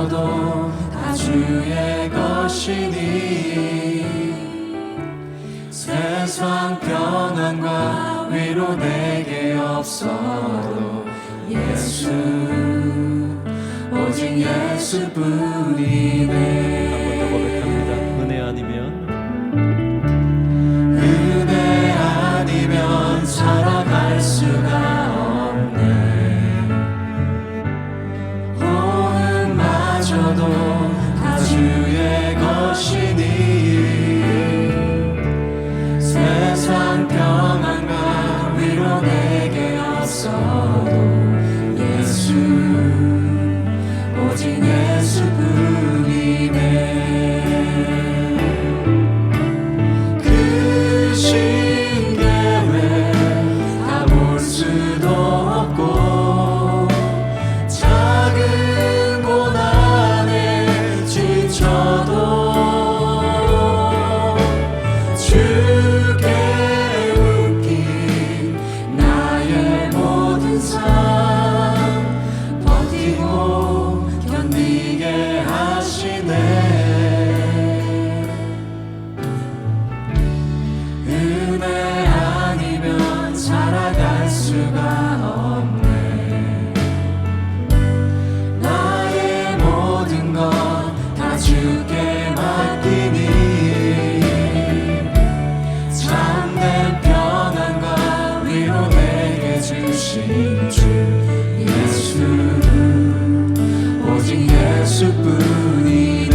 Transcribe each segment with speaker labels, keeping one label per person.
Speaker 1: 마저도 다 주의 것이니 세상 평안과 위로 내게 없어도 예수 오직 예수뿐이네.
Speaker 2: 한 번 더 고백합니다. 은혜
Speaker 1: 아니면 살아갈 수가 없네. 호흡마저도 다 주의 것이니 세상 평안과 위로 내게 없어도 예수 오직 예수뿐이네. 그 신계획 다 볼 수도 없고 작은 고난에 지쳐도 주께 묶인 나의 모든 삶 버티고 견디게 하시네. 은혜 아니면 살아갈 수가 없네. 나의 모든 것 다 주께 맡기니 참된 평안과 위로 내게 주신 주 예수 오직 예수뿐이네.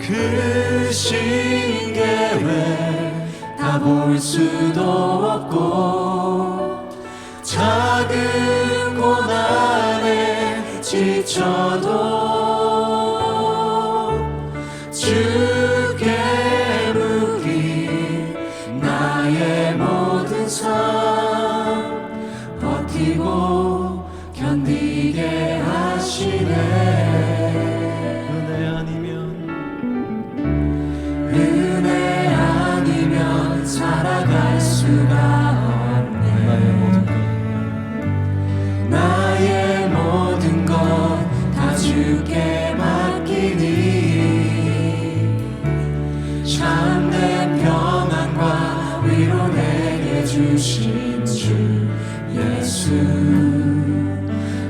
Speaker 1: 그 신계획 다 볼 수도 없고 작은 고난에 지쳐도 주께 묶인 나의 모든 삶 버티고 견디게 하시네. 은혜 아니면 살아갈 수가 없네. 나의 모든 것 다 주께 맡기니 참된 평안과 위로 내게 주신 주 예수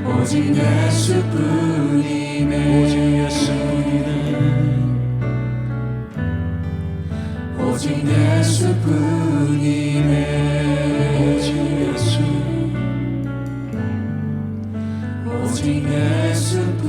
Speaker 1: 오직 예수뿐이네. 오직 예수뿐이네. 오직 예수뿐이네. 오직 예수 오직 예수뿐이네.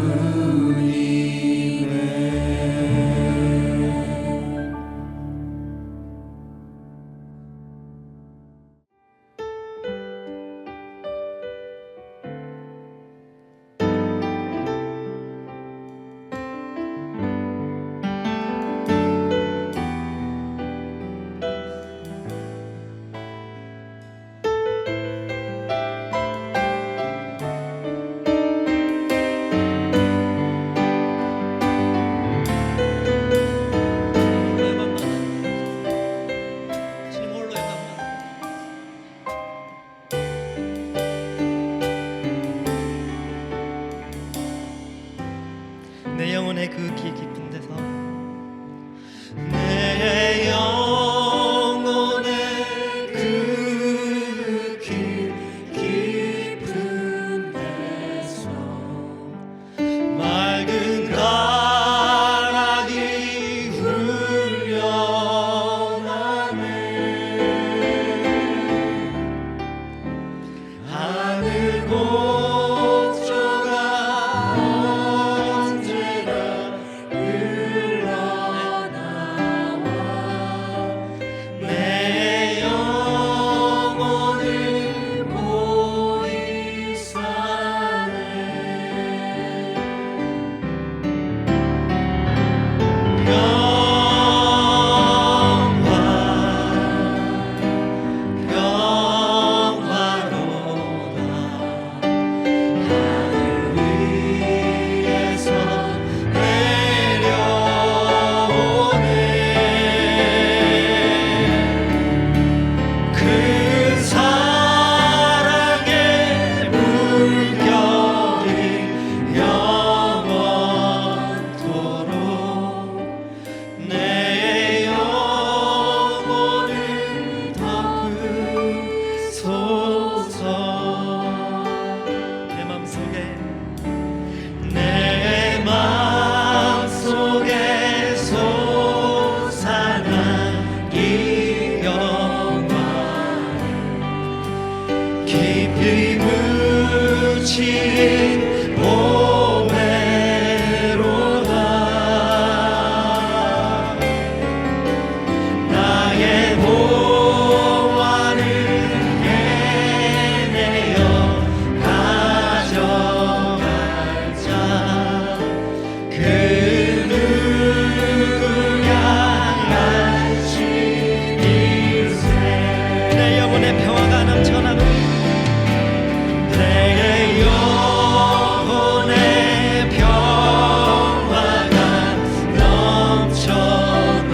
Speaker 3: 영광 깊이 묻힌 보배로다 나의 보화를 깨내어 가져갈 자 그 누구야 같이 일세 내 영혼의 평화가 넘쳐나는 내 영혼의 평화가 넘쳐나는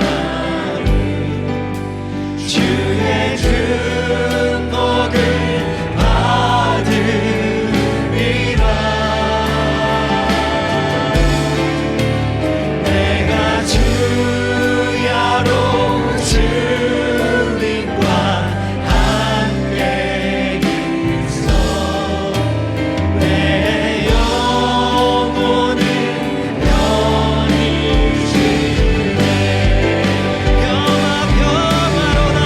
Speaker 3: 주의 축복을 받으리라 내가 주야로 주님과 함께 있어 내 영혼을 편히 주네 평화로다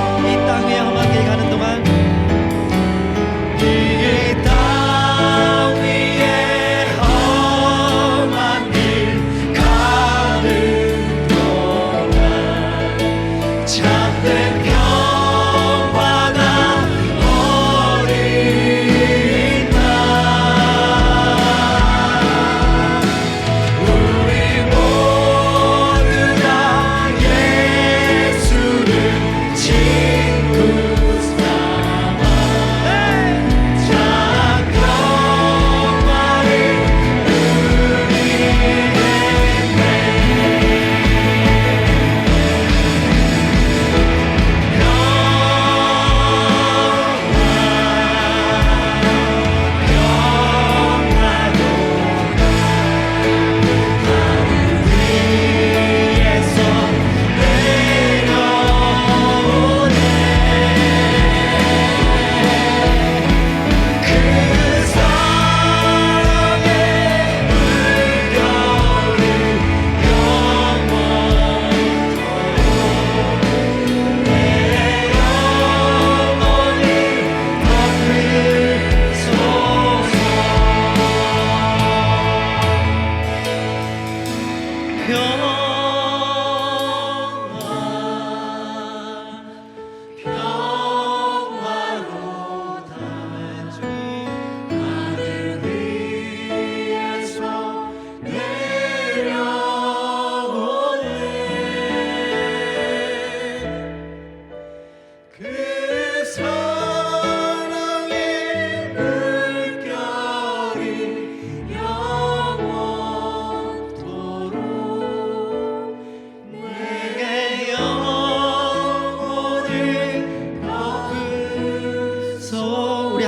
Speaker 3: 이 땅 위에 험한 길 가는 동안 이 땅 위에 험한 길 가는 동안 참된 평화가 어린 날 우리 모두 다 예수를 친구 삼아 참 평화를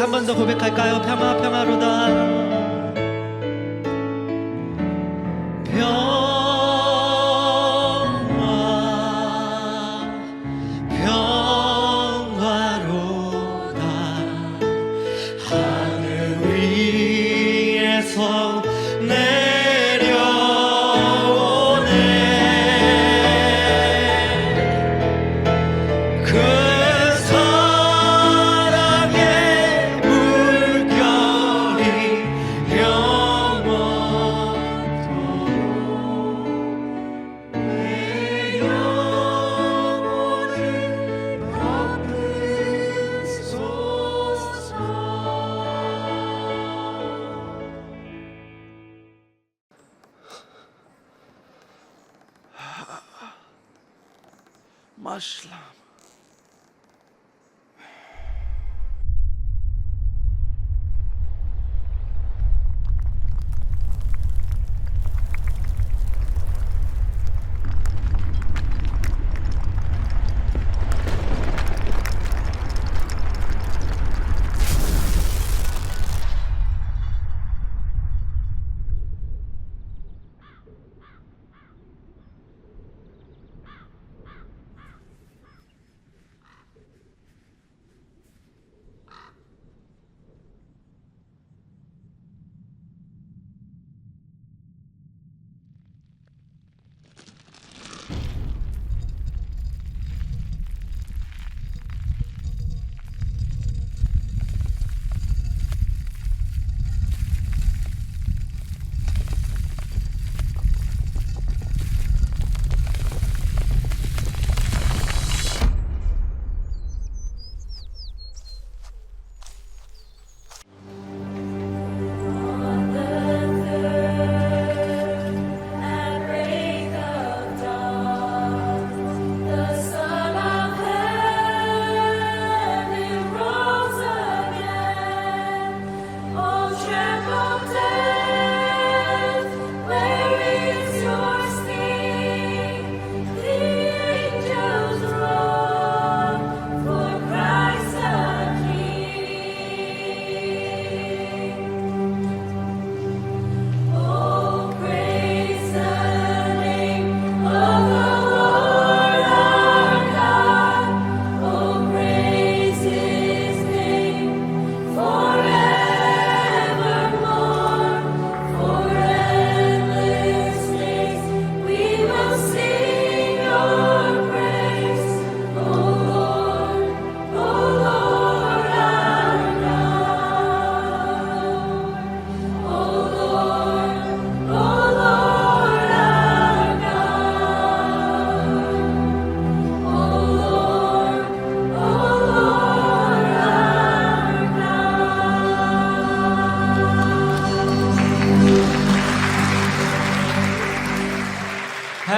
Speaker 3: 한 번 더 고백할까요? 평화로다 평화로다 하늘 위에서 내려오네 그 사랑의 물결이 영원토록 내 영혼을 덮으소서
Speaker 1: 마실람.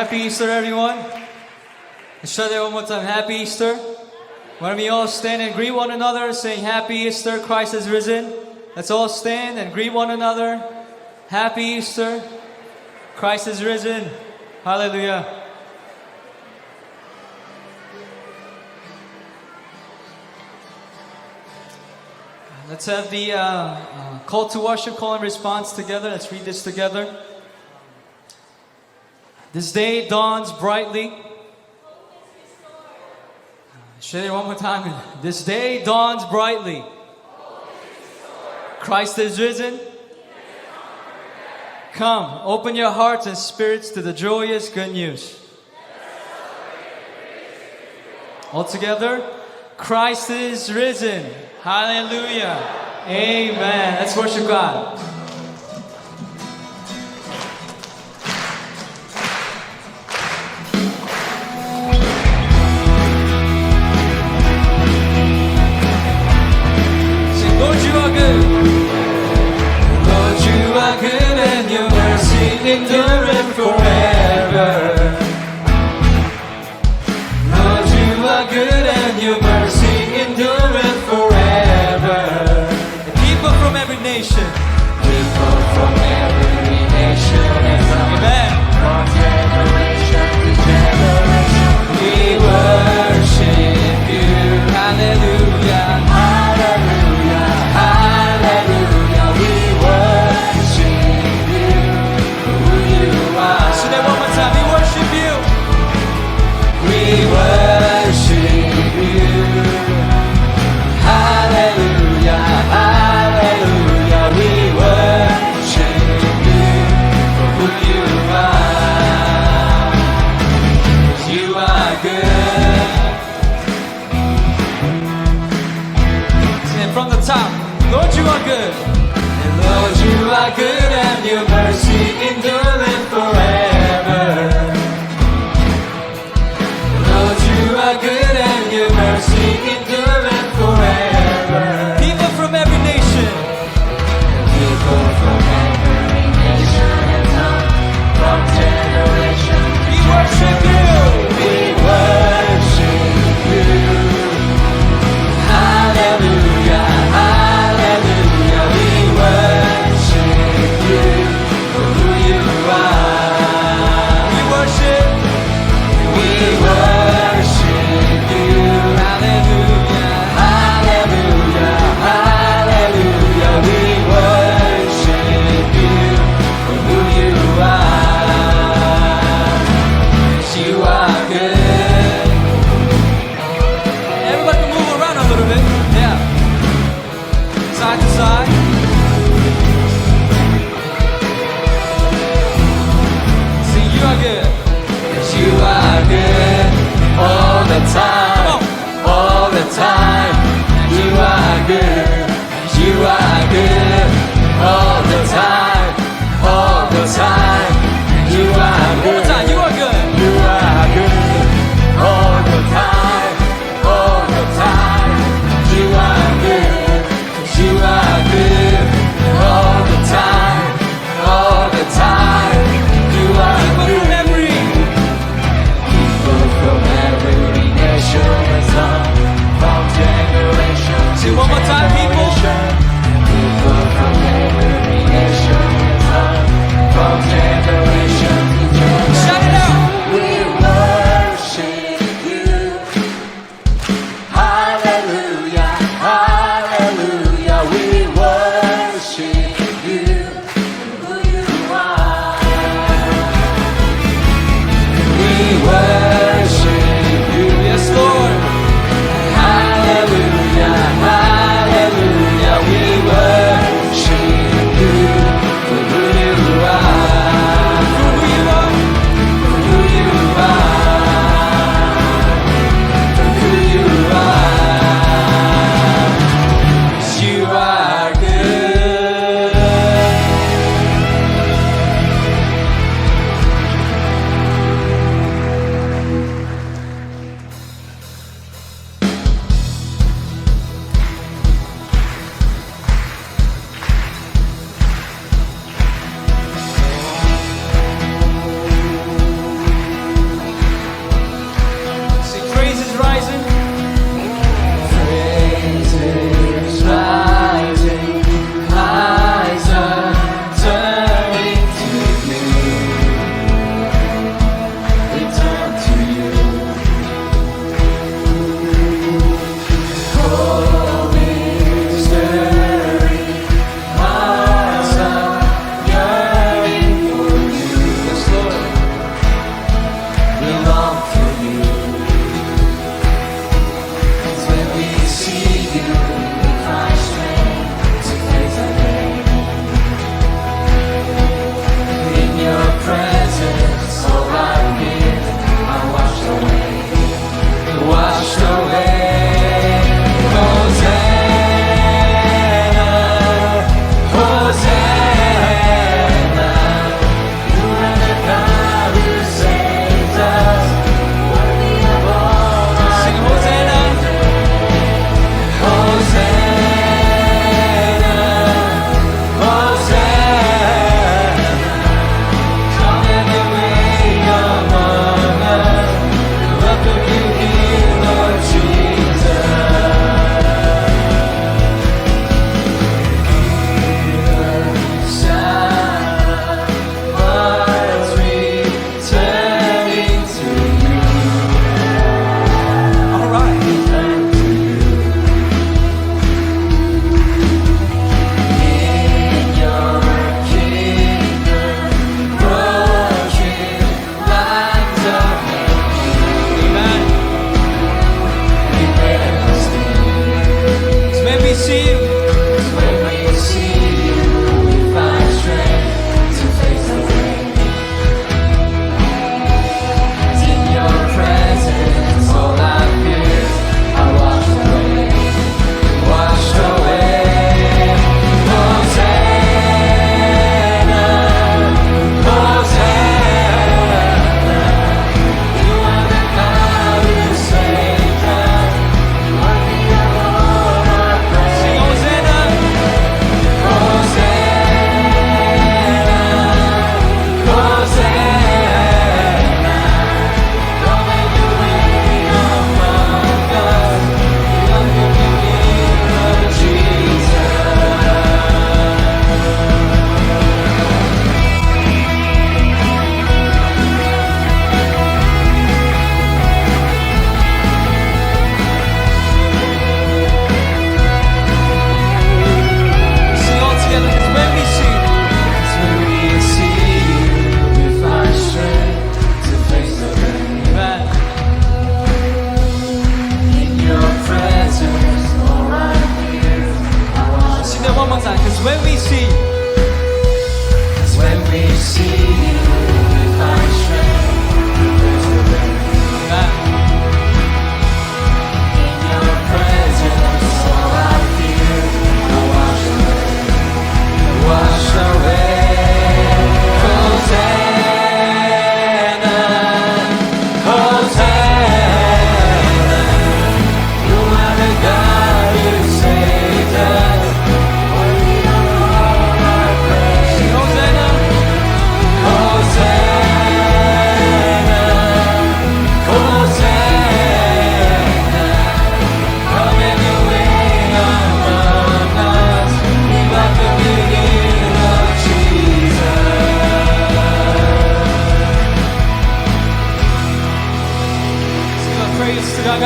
Speaker 4: Happy Easter, everyone. Let's try that one more time. Happy Easter. Why don't we all stand and greet one another, saying Happy Easter, Christ is risen. Let's all stand and greet one another. Happy Easter, Christ is risen. Hallelujah. Let's have the call to worship, call and response together. Let's read this together. This day dawns brightly. Say it one more time. This day dawns brightly. Christ is risen. Come, open your hearts and spirits to the joyous good news. All together. Christ is risen. Hallelujah. Amen. Let's worship God. Sing, Lord, you are good. Lord, you are good and your mercy endureth forever. Lord, you are good and your mercy endureth forever. And people from every nation. People from every nation. Amen. From generation to generation. We worship you. Hallelujah. Hallelujah. Hallelujah. We worship you. Who you are.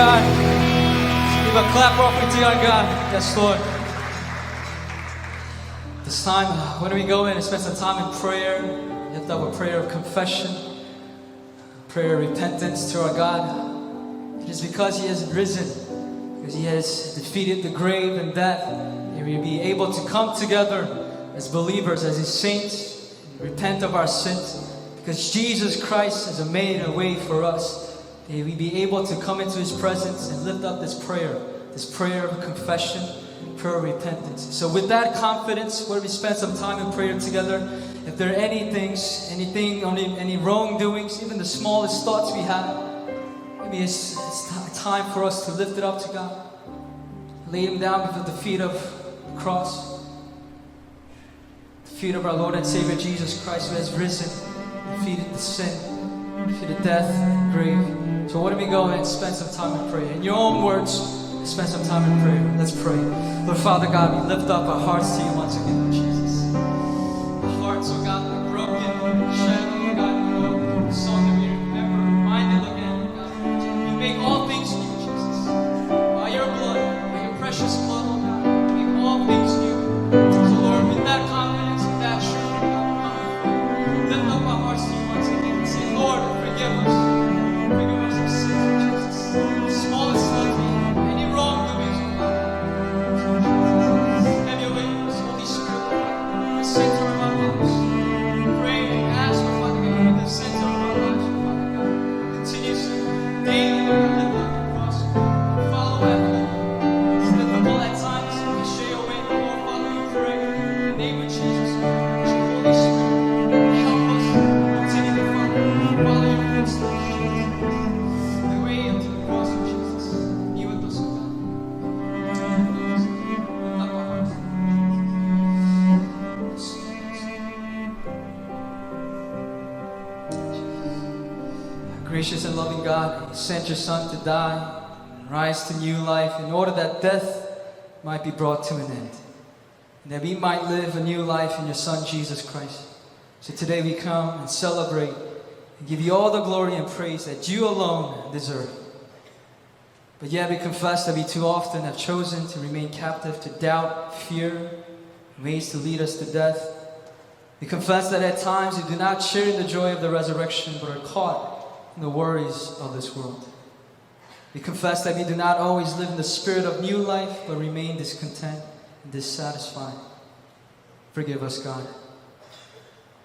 Speaker 4: God. Give a clap offering to our God. Yes, Lord. This time, when we go in and spend some time in prayer, lift up a prayer of confession, prayer of repentance to our God. It is because He has risen, because He has defeated the grave and death, and we will be able to come together as believers, as His saints, and repent of our sins, because Jesus Christ has made a way for us. May we be able to come into His presence and lift up this prayer of confession, prayer of repentance. So with that confidence, where we spend some time in prayer together, if there are any wrongdoings, even the smallest thoughts we have, maybe it's time for us to lift it up to God. Lay them down before the feet of the cross, the feet of our Lord and Savior Jesus Christ, who has risen, defeated the sin, defeated death and grave. So why don't we go and spend some time in prayer? In your own words, spend some time in prayer. Let's pray. Lord Father God, we lift up our hearts to You once again, Jesus. Our hearts, oh God, are broken, shattered, oh God, the song that we remember, reminded again, oh God. You make all things new, Jesus. By Your blood, by Your precious blood, oh God, you make all things new. So Lord, with that confidence, with that truth, oh God, we lift up our hearts to You once again and say, Lord, forgive us. Forgive us our sins, Jesus. The smallest sins, any wrongdoings, oh God. Have Your way, Holy Spirit, the center of our lives. Pray and ask, oh Father God, you be the center of our lives, oh Father God. Continuously, daily, lift up the cross, follow after you. It's difficult at times, we stray away, but Lord Father, we pray in the name of Jesus. Holy Spirit, help us continue to follow Your footsteps. The way into the cross of Jesus. Be with us, oh God. Lift up our hearts. Gracious and loving God, You sent Your Son to die and rise to new life in order that death might be brought to an end, and that we might live a new life in Your Son, Jesus Christ. So today we come and celebrate and give You all the glory and praise that You alone deserve. But yet we confess that we too often have chosen to remain captive to doubt, fear, ways to lead us to death. We confess that at times we do not share in the joy of the resurrection, but are caught in the worries of this world. We confess that we do not always live in the spirit of new life, but remain discontent and dissatisfied. Forgive us, God.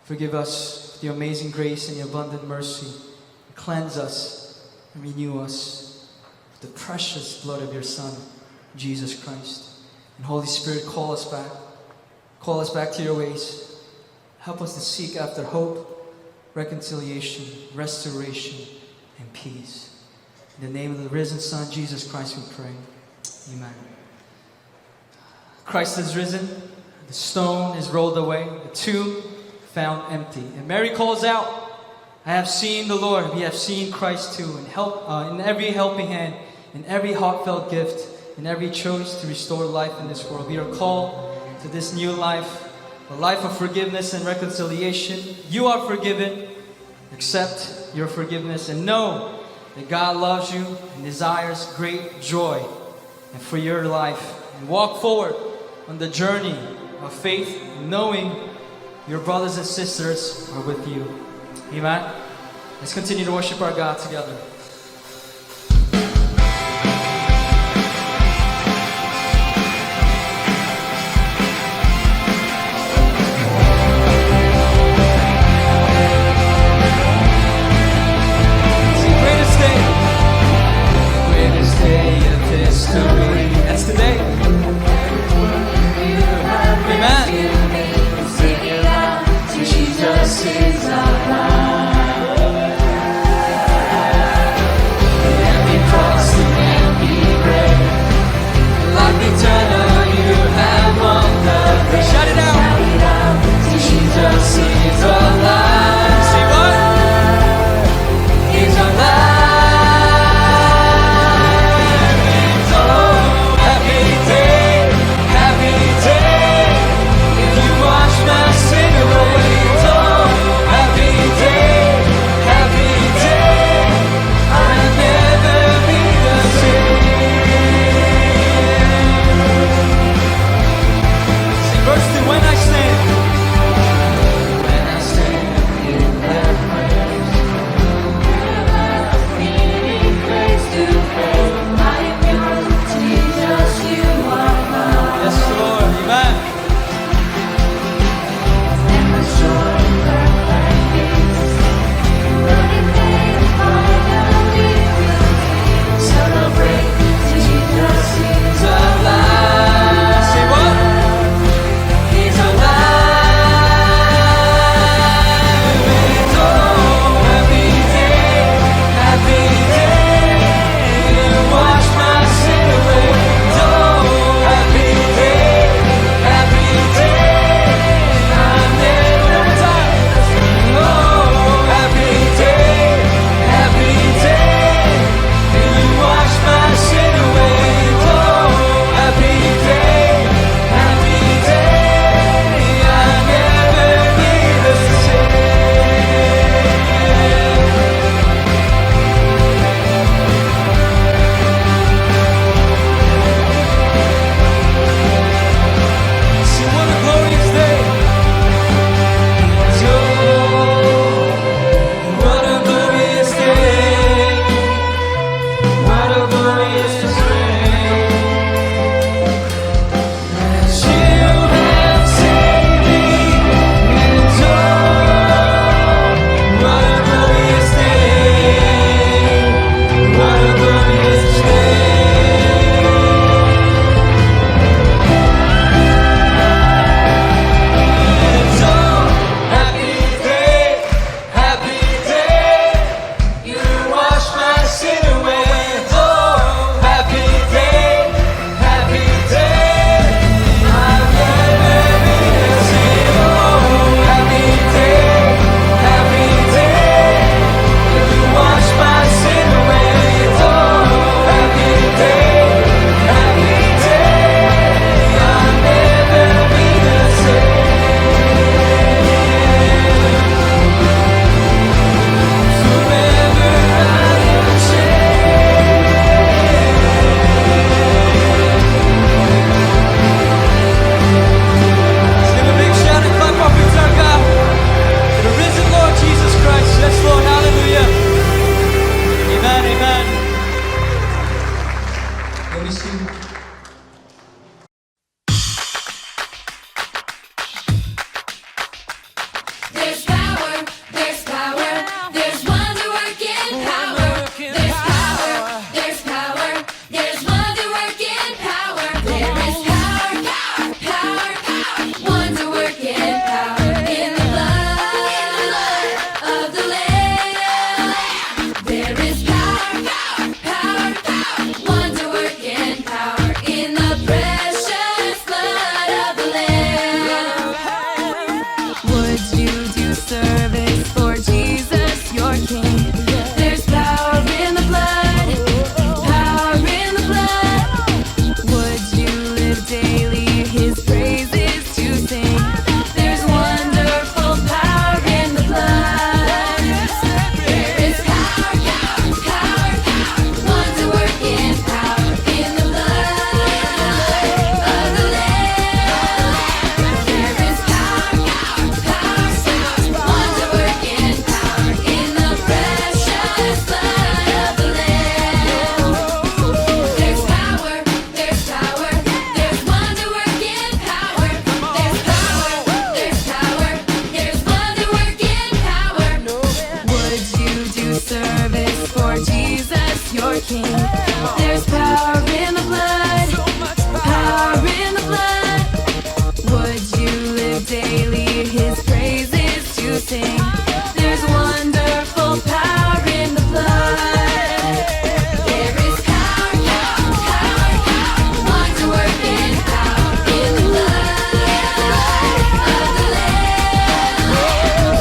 Speaker 4: Forgive us with Your amazing grace and Your abundant mercy. Cleanse us and renew us with the precious blood of Your Son, Jesus Christ. And Holy Spirit, call us back. Call us back to Your ways. Help us to seek after hope, reconciliation, restoration, and peace. In the name of the risen Son, Jesus Christ, we pray. Amen. Christ has risen. The stone is rolled away. The tomb found empty. And Mary calls out, I have seen the Lord. We have seen Christ too. And in every helping hand, in every heartfelt gift, in every choice to restore life in this world. We are called to this new life, a life of forgiveness and reconciliation. You are forgiven. Accept your forgiveness and know that God loves you and desires great joy and for your life. And walk forward on the journey of faith, knowing your brothers and sisters are with you. Amen. Let's continue to worship our God together. That's today. Amen.
Speaker 1: Jesus is alive. Every cross and every grave, life eternal you have won the grave.
Speaker 4: Shout it out.
Speaker 1: Jesus is alive.
Speaker 4: See what?
Speaker 1: He's alive. Happy day. If you wash my sin away, oh,
Speaker 5: There's power, there's power, there's wonder working power. There's power, there's power, there's wonder working power. There is power, power, power, power, wonder working power in the blood of the Lamb. There is power, power, power, power, wonder working power in the precious blood of the Lamb. Would you do service for Jesus, your King? There's power in the blood, power in the blood. Would you live daily His praises to sing? There's wonderful power in the blood. There is power, power, power, power, wonder working power in the blood of the Lamb. There is power, power, power, power, wonder working power in the precious blood of the Lamb. There's power, there's power, there's wonder working power. There's power, there's power, there's wonder working power. Would you do service for Jesus, your King? There's power in the blood, power in the blood. Would you live daily His praises to sing? There's wonderful power in the blood. There is power, power, power, power, wonder working power in the blood of the Lamb.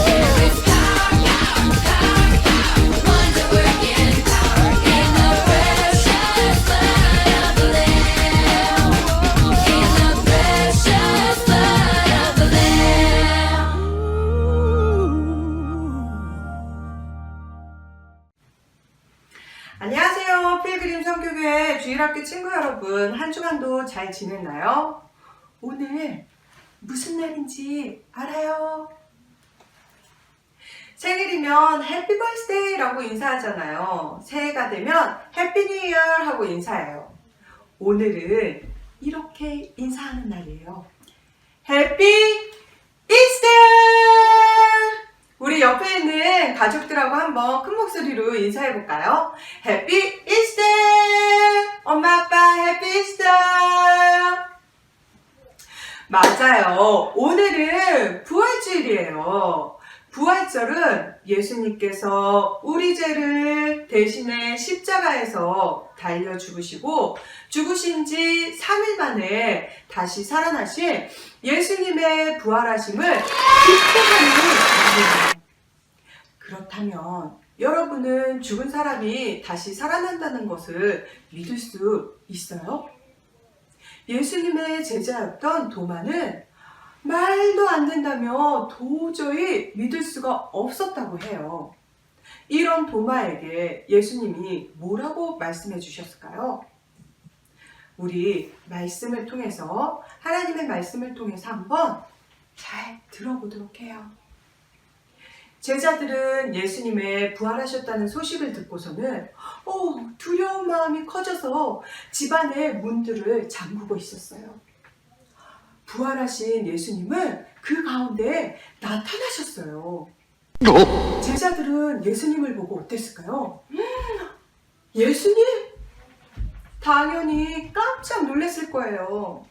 Speaker 5: There is power, power, power, power, wonder working power in the precious blood of the Lamb. In the precious blood of the Lamb.
Speaker 6: 안녕하세요. 필그림 성교교회 주일학교 친구 여러분, 한 주간도 잘 지냈나요? 오늘 무슨 날인지 알아요? 생일이면 해피 버스데이라고 인사하잖아요. 새해가 되면 해피 뉴 이어 하고 인사해요. 오늘은 이렇게 인사하는 날이에요. 해피 이스터! 우리 옆에 있는 가족들하고 한번 큰 목소리로 인사해볼까요? 해피 이스터! 엄마 아빠 해피 이스터! 맞아요. 오늘은 부활주일이에요. 부활절은 예수님께서 우리 죄를 대신에 십자가에서 달려 죽으시고 죽으신 지 3일 만에 다시 살아나신 예수님의 부활하심을 기뻐하는 날이에요. 그렇다면 여러분은 죽은 사람이 다시 살아난다는 것을 믿을 수 있어요? 예수님의 제자였던 도마는 말도 안 된다며 도저히 믿을 수가 없었다고 해요. 이런 도마에게 예수님이 뭐라고 말씀해 주셨을까요? 우리 말씀을 통해서, 하나님의 말씀을 통해서 한번 잘 들어보도록 해요. 제자들은 예수님의 부활하셨다는 소식을 듣고서는 두려운 마음이 커져서 집안의 문들을 잠그고 있었어요. 부활하신 예수님은 그 가운데 나타나셨어요. 제자들은 예수님을 보고 어땠을까요? 예수님? 당연히 깜짝 놀랐을 거예요.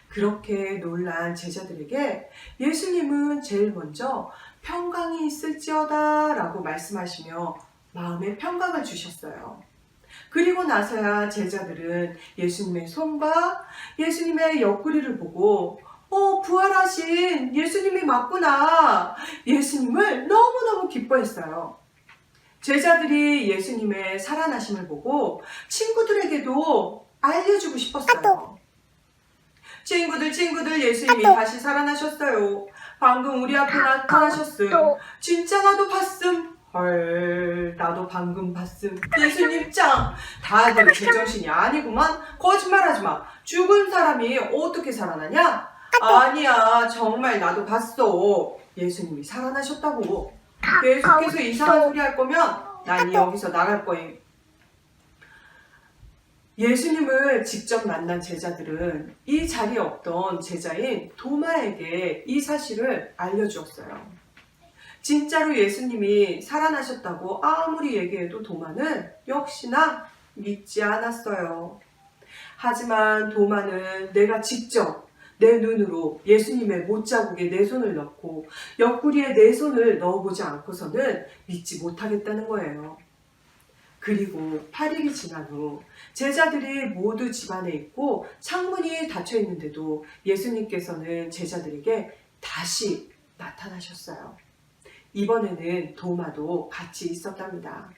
Speaker 6: 그렇게 놀란 제자들에게 예수님은 제일 먼저 평강이 있을지어다 라고 말씀하시며 마음에 평강을 주셨어요. 그리고 나서야 제자들은 예수님의 손과 예수님의 옆구리를 보고 부활하신 예수님이 맞구나, 예수님을 너무너무 기뻐했어요. 제자들이 예수님의 살아나심을 보고 친구들에게도 알려주고 싶었어요. 친구들, 예수님이 다시 살아나셨어요. 방금 우리 앞에 나타나셨음. 진짜 나도 봤음. 헐, 나도 방금 봤음. 예수님 짱! 다들 제정신이 아니구만. 거짓말하지 마. 죽은 사람이 어떻게 살아나냐? 아니야, 정말 나도 봤어. 예수님이 살아나셨다고. 계속해서 이상한 소리 할 거면 난 여기서 나갈 거임. 예수님을 직접 만난 제자들은 이 자리에 없던 제자인 도마에게 이 사실을 알려주었어요. 진짜로 예수님이 살아나셨다고 아무리 얘기해도 도마는 역시나 믿지 않았어요. 하지만 도마는 내가 직접 내 눈으로 예수님의 못자국에 내 손을 넣고 옆구리에 내 손을 넣어보지 않고서는 믿지 못하겠다는 거예요. 그리고 8일이 지난 후 제자들이 모두 집 안에 있고 창문이 닫혀 있는데도 예수님께서는 제자들에게 다시 나타나셨어요. 이번에는 도마도 같이 있었답니다.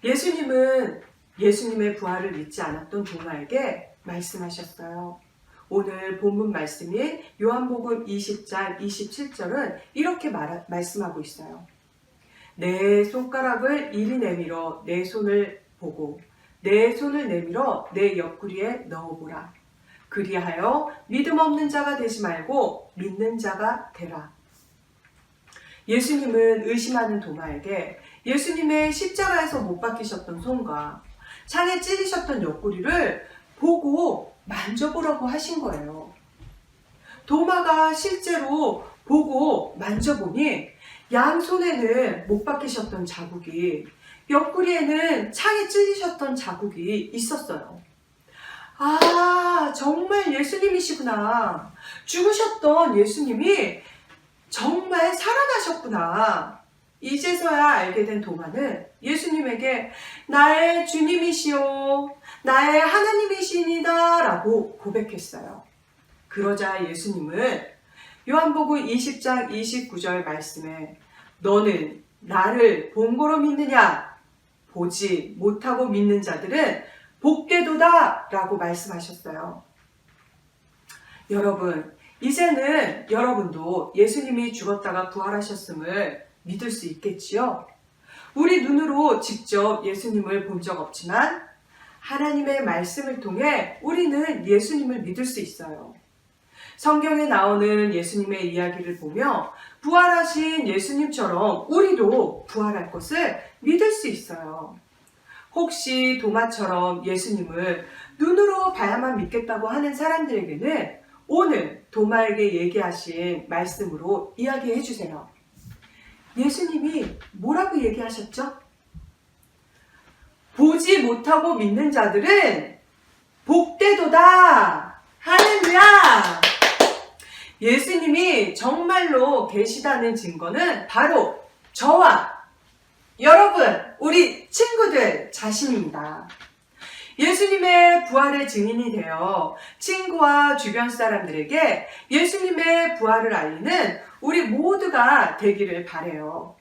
Speaker 6: 예수님은 예수님의 부활을 믿지 않았던 도마에게 말씀하셨어요. 오늘 본문 말씀인 요한복음 20장 27절은 이렇게 말씀하고 있어요. 내 손가락을 이리 내밀어 내 손을 보고 내 손을 내밀어 내 옆구리에 넣어보라. 그리하여 믿음 없는 자가 되지 말고 믿는 자가 되라. 예수님은 의심하는 도마에게 예수님의 십자가에서 못 박히셨던 손과 창에 찔리셨던 옆구리를 보고 만져보라고 하신 거예요. 도마가 실제로 보고 만져보니 양손에는 못 박히셨던 자국이, 옆구리에는 창에 찔리셨던 자국이 있었어요. 아, 정말 예수님이시구나. 죽으셨던 예수님이 정말 살아나셨구나. 이제서야 알게 된 도마는 예수님에게 나의 주님이시오, 나의 하나님이시니다 라고 고백했어요. 그러자 예수님은 요한복음 20장 29절 말씀에 너는 나를 본 거로 믿느냐? 보지 못하고 믿는 자들은 복되도다 라고 말씀하셨어요. 여러분, 이제는 여러분도 예수님이 죽었다가 부활하셨음을 믿을 수 있겠지요? 우리 눈으로 직접 예수님을 본 적 없지만 하나님의 말씀을 통해 우리는 예수님을 믿을 수 있어요. 성경에 나오는 예수님의 이야기를 보며 부활하신 예수님처럼 우리도 부활할 것을 믿을 수 있어요. 혹시 도마처럼 예수님을 눈으로 봐야만 믿겠다고 하는 사람들에게는 오늘 도마에게 얘기하신 말씀으로 이야기해 주세요. 예수님이 뭐라고 얘기하셨죠? 보지 못하고 믿는 자들은 복되도다. 할렐루야! 예수님이 정말로 계시다는 증거는 바로 저와 여러분, 우리 친구들 자신입니다. 예수님의 부활의 증인이 되어 친구와 주변 사람들에게 예수님의 부활을 알리는 우리 모두가 되기를 바라요.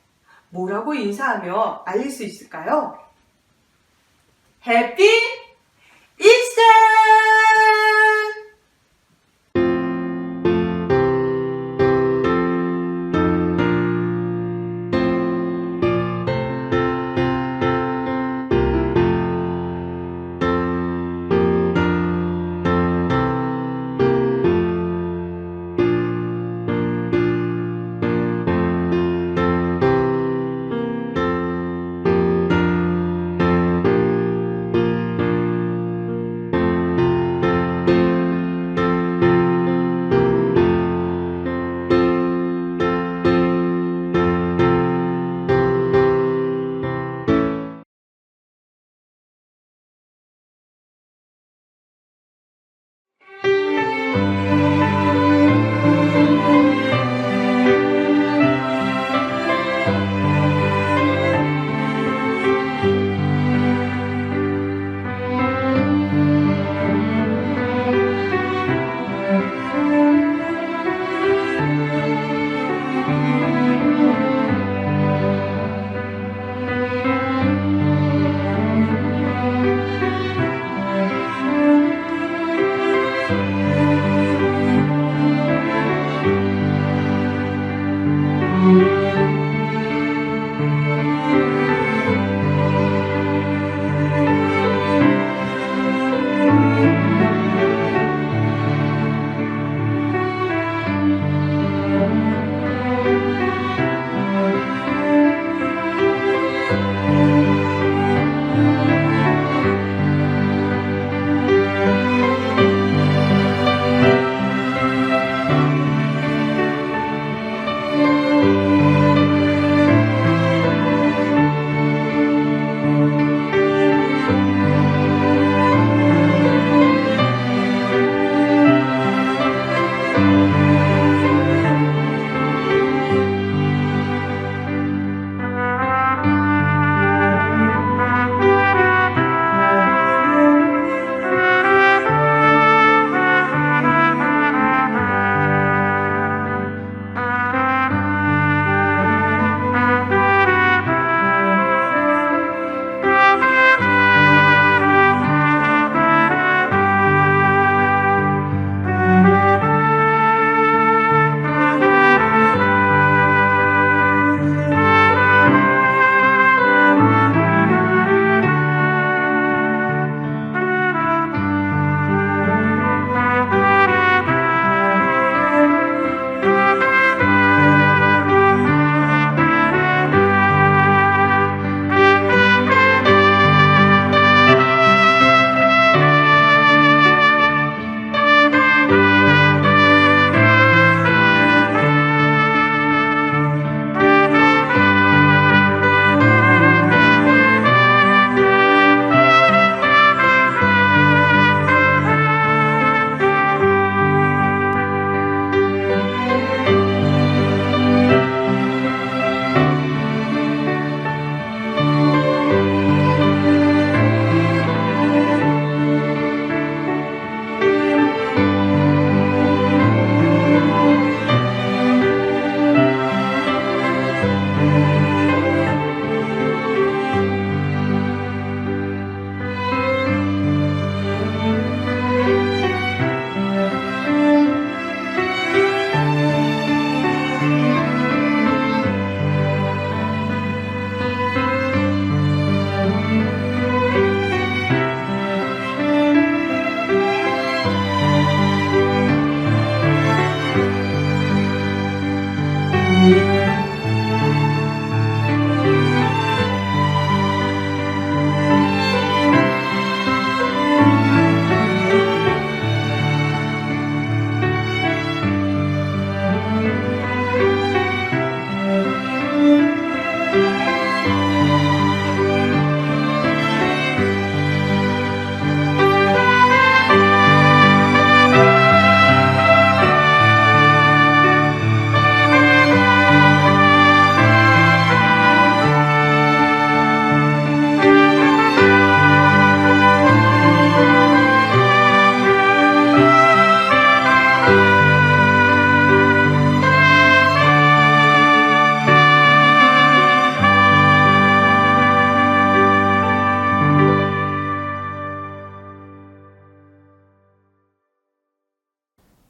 Speaker 6: 뭐라고 인사하며 알릴 수 있을까요? 해피 이스터!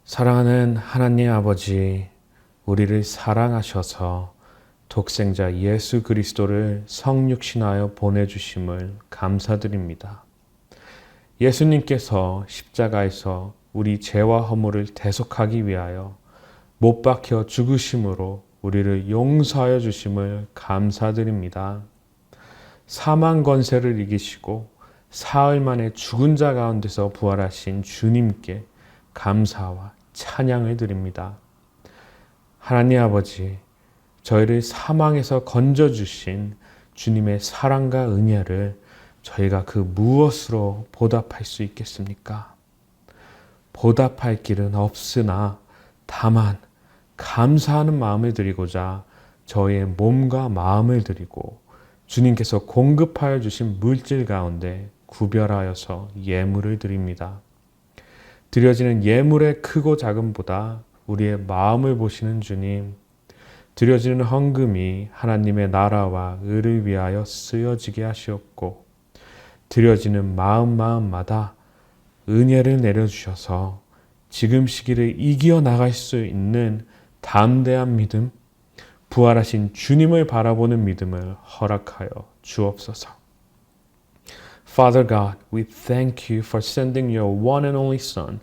Speaker 2: 사랑하는 하나님 아버지, 우리를 사랑하셔서 독생자 예수 그리스도를 성육신하여 보내주심을 감사드립니다. 예수님께서 십자가에서 우리 죄와 허물을 대속하기 위하여 못 박혀 죽으심으로 우리를 용서하여 주심을 감사드립니다. 사망 권세를 이기시고 사흘 만에 죽은 자 가운데서 부활하신 주님께 감사와 찬양을 드립니다. 하나님 아버지, 저희를 사망에서 건져주신 주님의 사랑과 은혜를 저희가 그 무엇으로 보답할 수 있겠습니까? 보답할 길은 없으나 다만 감사하는 마음을 드리고자 저희의 몸과 마음을 드리고 주님께서 공급하여 주신 물질 가운데 구별하여서 예물을 드립니다. 드려지는 예물의 크고 작음보다 우리의 마음을 보시는 주님, 드려지는 헌금이 하나님의 나라와 의를 위하여 쓰여지게 하시옵고 드려지는 마음마다 은혜를 내려주셔서 지금 시기를 이겨나갈 수 있는 담대한 믿음, 부활하신 주님을 바라보는 믿음을 허락하여 주옵소서. Father God, we thank you for sending your one and only Son,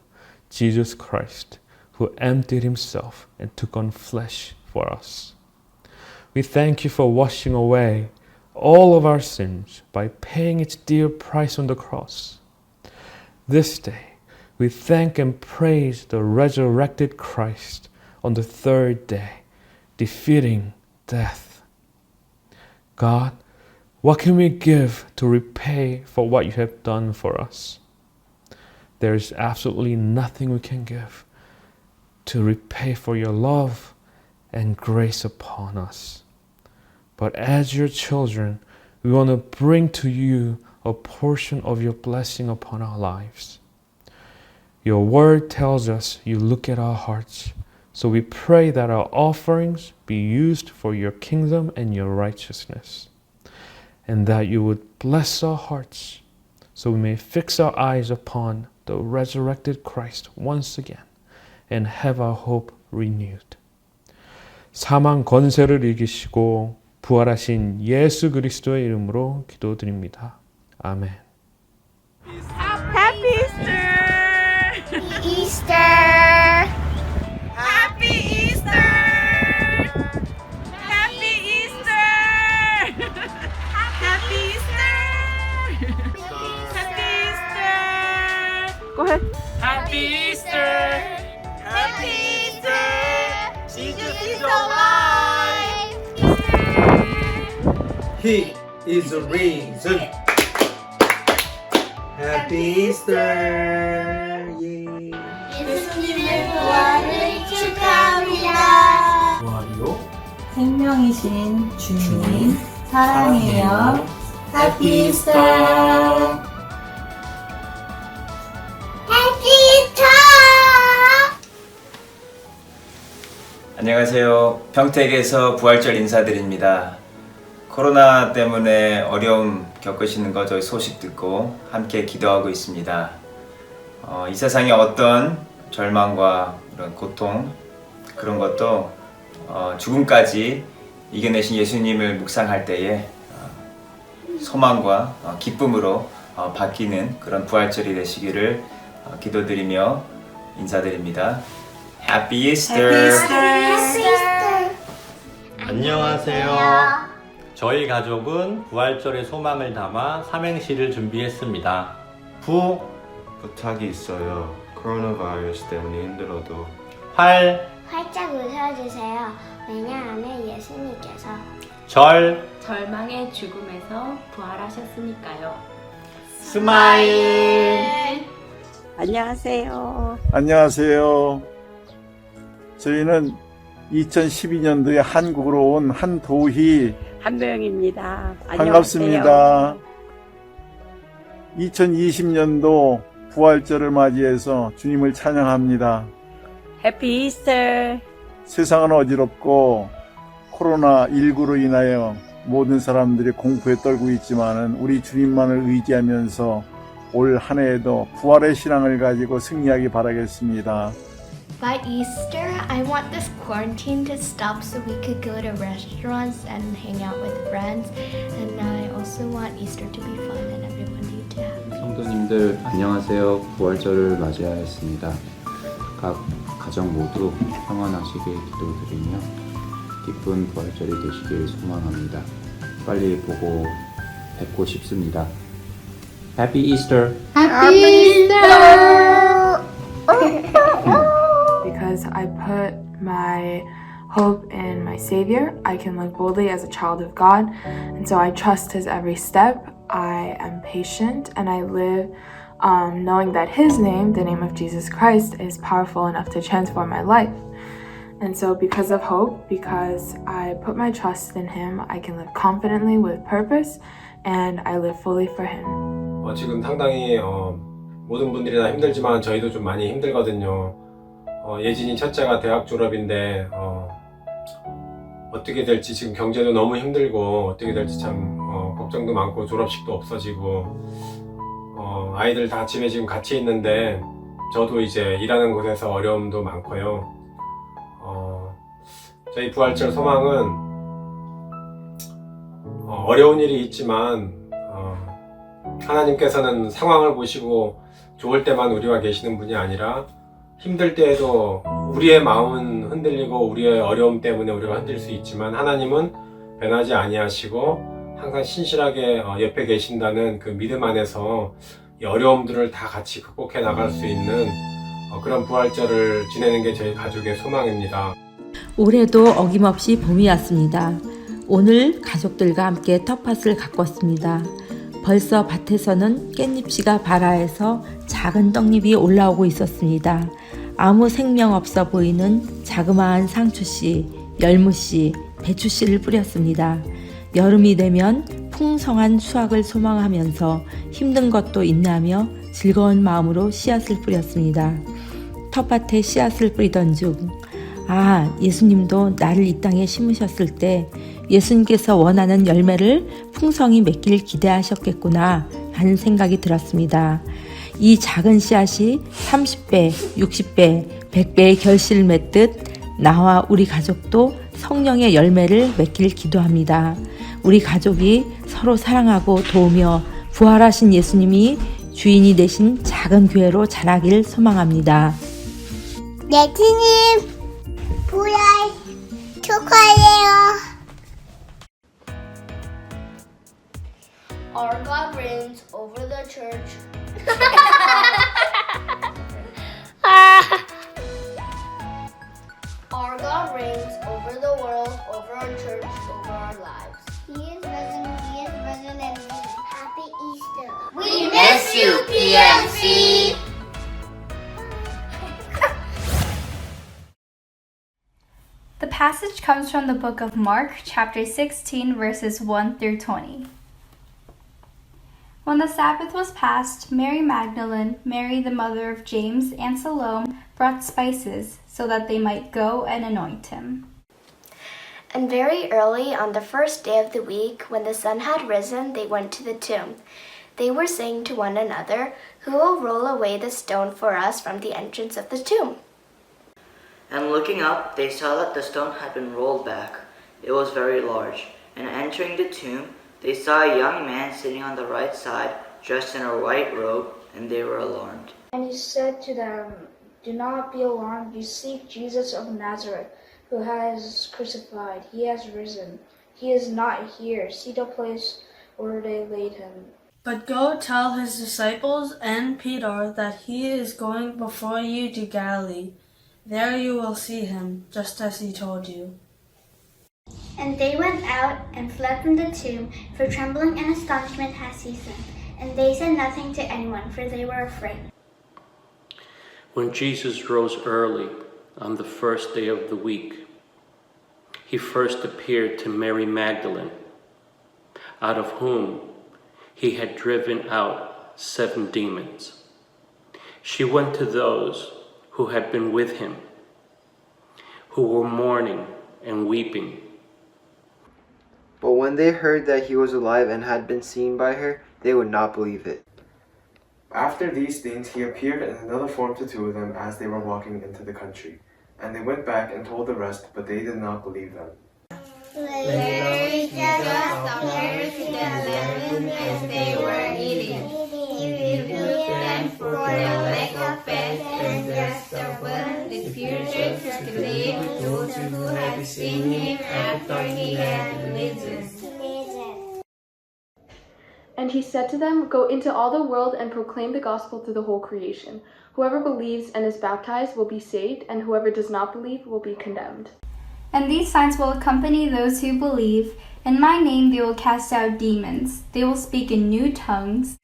Speaker 2: Jesus Christ, who emptied himself and took on flesh for us. We thank you for washing away all of our sins by paying its dear price on the cross. This day, we thank and praise the resurrected Christ on the third day, defeating death. God, what can we give to repay for what you have done for us? There is absolutely nothing we can give to repay for your love and grace upon us. But as your children, we want to bring to you a portion of your blessing upon our lives. Your word tells us you look at our hearts, so we pray that our offerings be used for your kingdom and your righteousness, and that you would bless our hearts so we may fix our eyes upon the resurrected Christ once again and have our hope renewed. 사망 권세를 이기시고 부활하신 예수 그리스도의 이름으로 기도드립니다. 아멘.
Speaker 7: Happy Easter!
Speaker 5: Easter!
Speaker 7: Happy Easter! Happy Easter! Happy Easter! Happy Easter! Go ahead.
Speaker 1: Happy Easter!
Speaker 7: Happy Easter! Jesus is alive!
Speaker 3: He is the reason. Happy Easter. 예.
Speaker 5: 예수님의 부활을 축하합니다.
Speaker 3: 부활이요?
Speaker 8: 생명이신 주님 사랑해요.
Speaker 5: Happy Easter! Happy Easter!
Speaker 9: 안녕하세요. 평택에서 부활절 인사드립니다. 코로나 때문에 어려움 겪으시는 거 저희 소식 듣고 함께 기도하고 있습니다. 이 세상에 어떤 절망과 이런 고통 그런 것도 죽음까지 이겨내신 예수님을 묵상할 때에 소망과 기쁨으로 바뀌는 그런 부활절이 되시기를 기도드리며 인사드립니다. Happy Easter!
Speaker 5: Happy Easter!
Speaker 3: 안녕하세요. 저희 가족은 부활절의 소망을 담아 삼행시를 준비했습니다.
Speaker 10: 부탁이 있어요. 코로나 바이러스 때문에 힘들어도.
Speaker 11: 활짝 웃어주세요. 왜냐하면 예수님께서
Speaker 8: 절망의 죽음에서 부활하셨으니까요.
Speaker 3: 스마일.
Speaker 7: 안녕하세요.
Speaker 12: 안녕하세요. 저희는 2012년도에 한국으로 온 한도희
Speaker 7: 한명입니다.
Speaker 12: 반갑습니다. 2020년도 부활절을 맞이해서 주님을 찬양합니다.
Speaker 7: 해피 이스터.
Speaker 12: 세상은 어지럽고 코로나19로 인하여 모든 사람들이 공포에 떨고 있지만은 우리 주님만을 의지하면서 올 한 해에도 부활의 신앙을 가지고 승리하기 바라겠습니다.
Speaker 11: By Easter, I want this quarantine to stop so we could go to restaurants and hang out with friends. And I also want Easter to be fun and everybody to have peace.
Speaker 13: 성도님들 안녕하세요. 부활절을 맞이하였습니다. 각 가정 모두 평안하시길 기도드리며 기쁜 부활절이 되시길 소망합니다. 빨리 보고 뵙고 싶습니다. Happy Easter!
Speaker 8: Because I put my hope in my Savior, I can live boldly as a child of God, and so I trust His every step. I am patient, and I live knowing that His name, the name of Jesus Christ, is powerful enough to transform my life. And so because of hope, because I put my trust in Him, I can live confidently with purpose, and I live fully for Him.
Speaker 2: 지금 상당히 모든 분들이 다 힘들지만 저희도 좀 많이 힘들거든요. 예진이 첫째가 대학 졸업인데 어떻게 될지 지금 경제도 너무 힘들고 어떻게 될지 참 걱정도 많고 졸업식도 없어지고 아이들 다 집에 지금 같이 있는데 저도 이제 일하는 곳에서 어려움도 많고요. 저희 부활절 소망은 어려운 일이 있지만 하나님께서는 상황을 보시고 좋을 때만 우리와 계시는 분이 아니라 힘들 때에도 우리의 마음은 흔들리고 우리의 어려움 때문에 우리가 흔들 수 있지만 하나님은 변하지 아니하시고 항상 신실하게 옆에 계신다는 그 믿음 안에서 이 어려움들을 다 같이 극복해 나갈 수 있는 그런 부활절을 지내는 게 저희 가족의 소망입니다.
Speaker 8: 올해도 어김없이 봄이 왔습니다. 오늘 가족들과 함께 텃밭을 가꿨습니다. 벌써 밭에서는 깻잎씨가 발아해서 작은 떡잎이 올라오고 있었습니다. 아무 생명 없어 보이는 자그마한 상추씨, 열무씨, 배추씨를 뿌렸습니다. 여름이 되면 풍성한 수확을 소망하면서 힘든 것도 인내하며 즐거운 마음으로 씨앗을 뿌렸습니다. 텃밭에 씨앗을 뿌리던 중 예수님도 나를 이 땅에 심으셨을 때 예수님께서 원하는 열매를 풍성히 맺길 기대하셨겠구나 하는 생각이 들었습니다. 이 작은 씨앗이 30배, 60배, 100배의 결실을 맺듯 나와 우리 가족도 성령의 열매를 맺길 기도합니다. 우리 가족이 서로 사랑하고 도우며 부활하신 예수님이 주인이 되신 작은 교회로 자라길 소망합니다.
Speaker 11: 예수님 부활 축하해요. Our God reigns over the church. Our God reigns over the world, over our church, over our lives. He is risen, and happy Easter. We miss you, PMC!
Speaker 5: The passage comes from the book of Mark, chapter 16, verses 1 through 20. When the Sabbath was past, Mary Magdalene, Mary the mother of James, and Salome brought spices so that they might go and anoint him.
Speaker 11: And very early on the first day of the week, when the sun had risen, they went to the tomb. They were saying to one another, "Who will roll away the stone for us from the entrance of the tomb?"
Speaker 14: And looking up, they saw that the stone had been rolled back. It was very large. And entering the tomb, they saw a young man sitting on the right side, dressed in a white robe, and they were alarmed.
Speaker 11: And he said to them, "Do not be alarmed. You seek Jesus of Nazareth,
Speaker 15: who has crucified. He has risen. He is not here. See the place where they laid him.
Speaker 16: But go tell his disciples and Peter that he is going before you to Galilee. There you will see him, just as he told you."
Speaker 11: And they went out and fled from the tomb, for trembling and astonishment had seized them. And they said nothing to anyone, for they were afraid.
Speaker 17: When Jesus rose early on the first day of the week, he first appeared to Mary Magdalene, out of whom he had driven out 7 demons. She went to those who had been with him, who were mourning and weeping.
Speaker 18: But when they heard that he was alive and had been seen by her, they would not believe it.
Speaker 10: After these things, he appeared in another form to 2 of them as they were walking into the country. And they went back and told the rest, but they did not believe them.
Speaker 5: Later, Jesus appeared to the 11 as they were eating. He rebuked them for their lack of faith and just opened the future to believe those who had seen him after he had risen.
Speaker 8: And he said to them, "Go into all the world and proclaim the gospel to the whole creation. Whoever believes and is baptized will be saved, and whoever does not believe will be condemned."
Speaker 19: And these signs will accompany those who believe. In my name they will cast out demons. They will speak in new tongues.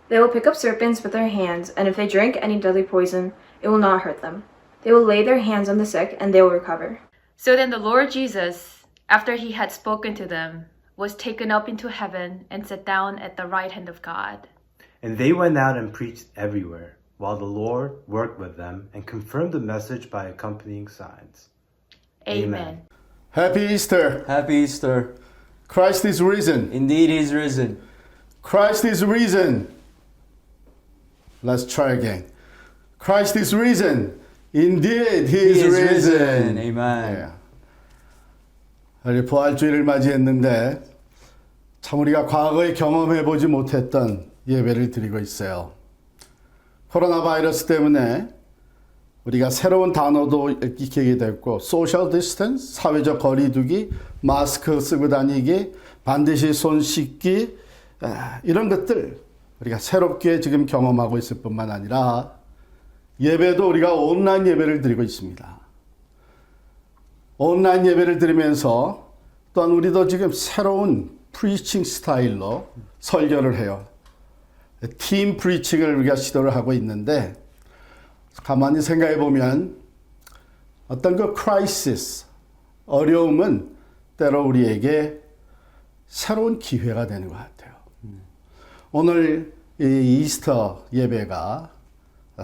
Speaker 20: They will pick up serpents with their hands, and if they drink any deadly poison, it will not hurt them. They will lay their hands on the sick, and they will recover.
Speaker 21: So then the Lord Jesus, after he had spoken to them, was taken up into heaven and sat down at the right hand of God.
Speaker 22: And they went out and preached everywhere, while the Lord worked with them and confirmed the message by accompanying signs.
Speaker 21: Amen.
Speaker 12: Happy Easter.
Speaker 4: Happy Easter.
Speaker 12: Christ is risen.
Speaker 4: Indeed, he is risen.
Speaker 12: Christ is risen. Let's try again. Christ is risen. Indeed, he is risen.
Speaker 4: Amen.
Speaker 12: 우리 부활주일을 맞이했는데 참 우리가 과거에 경험해보지 못했던 예배를 드리고 있어요. 코로나 바이러스 때문에 우리가 새로운 단어도 익히게 됐고 소셜 디스턴스, 사회적 거리두기, 마스크 쓰고 다니기, 반드시 손 씻기 이런 것들 우리가 새롭게 지금 경험하고 있을 뿐만 아니라 예배도 우리가 온라인 예배를 드리고 있습니다. 온라인 예배를 드리면서 또한 우리도 지금 새로운 프리칭 스타일로 설교를 해요. 팀 프리칭을 우리가 시도를 하고 있는데 가만히 생각해 보면 어떤 그 크라이시스, 어려움은 때로 우리에게 새로운 기회가 되는 것 같아요. 오늘 이 이스터 예배가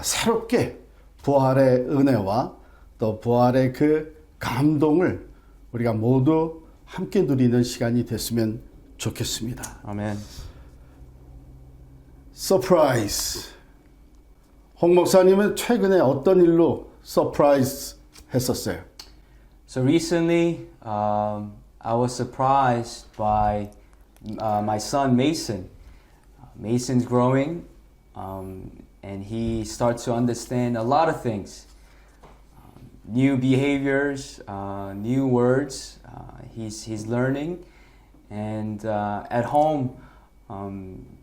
Speaker 12: 새롭게 부활의 은혜와 또 부활의 그 감동을 우리가 모두 함께 누리는 시간이 됐으면 좋겠습니다.
Speaker 4: 아멘.
Speaker 12: 서프라이즈. 홍 목사님은 최근에 어떤 일로 서프라이즈 했었어요?
Speaker 4: So recently, I was surprised by my son Mason. Mason's growing, and he starts to understand a lot of things. New behaviors, new words. He's learning, and at home,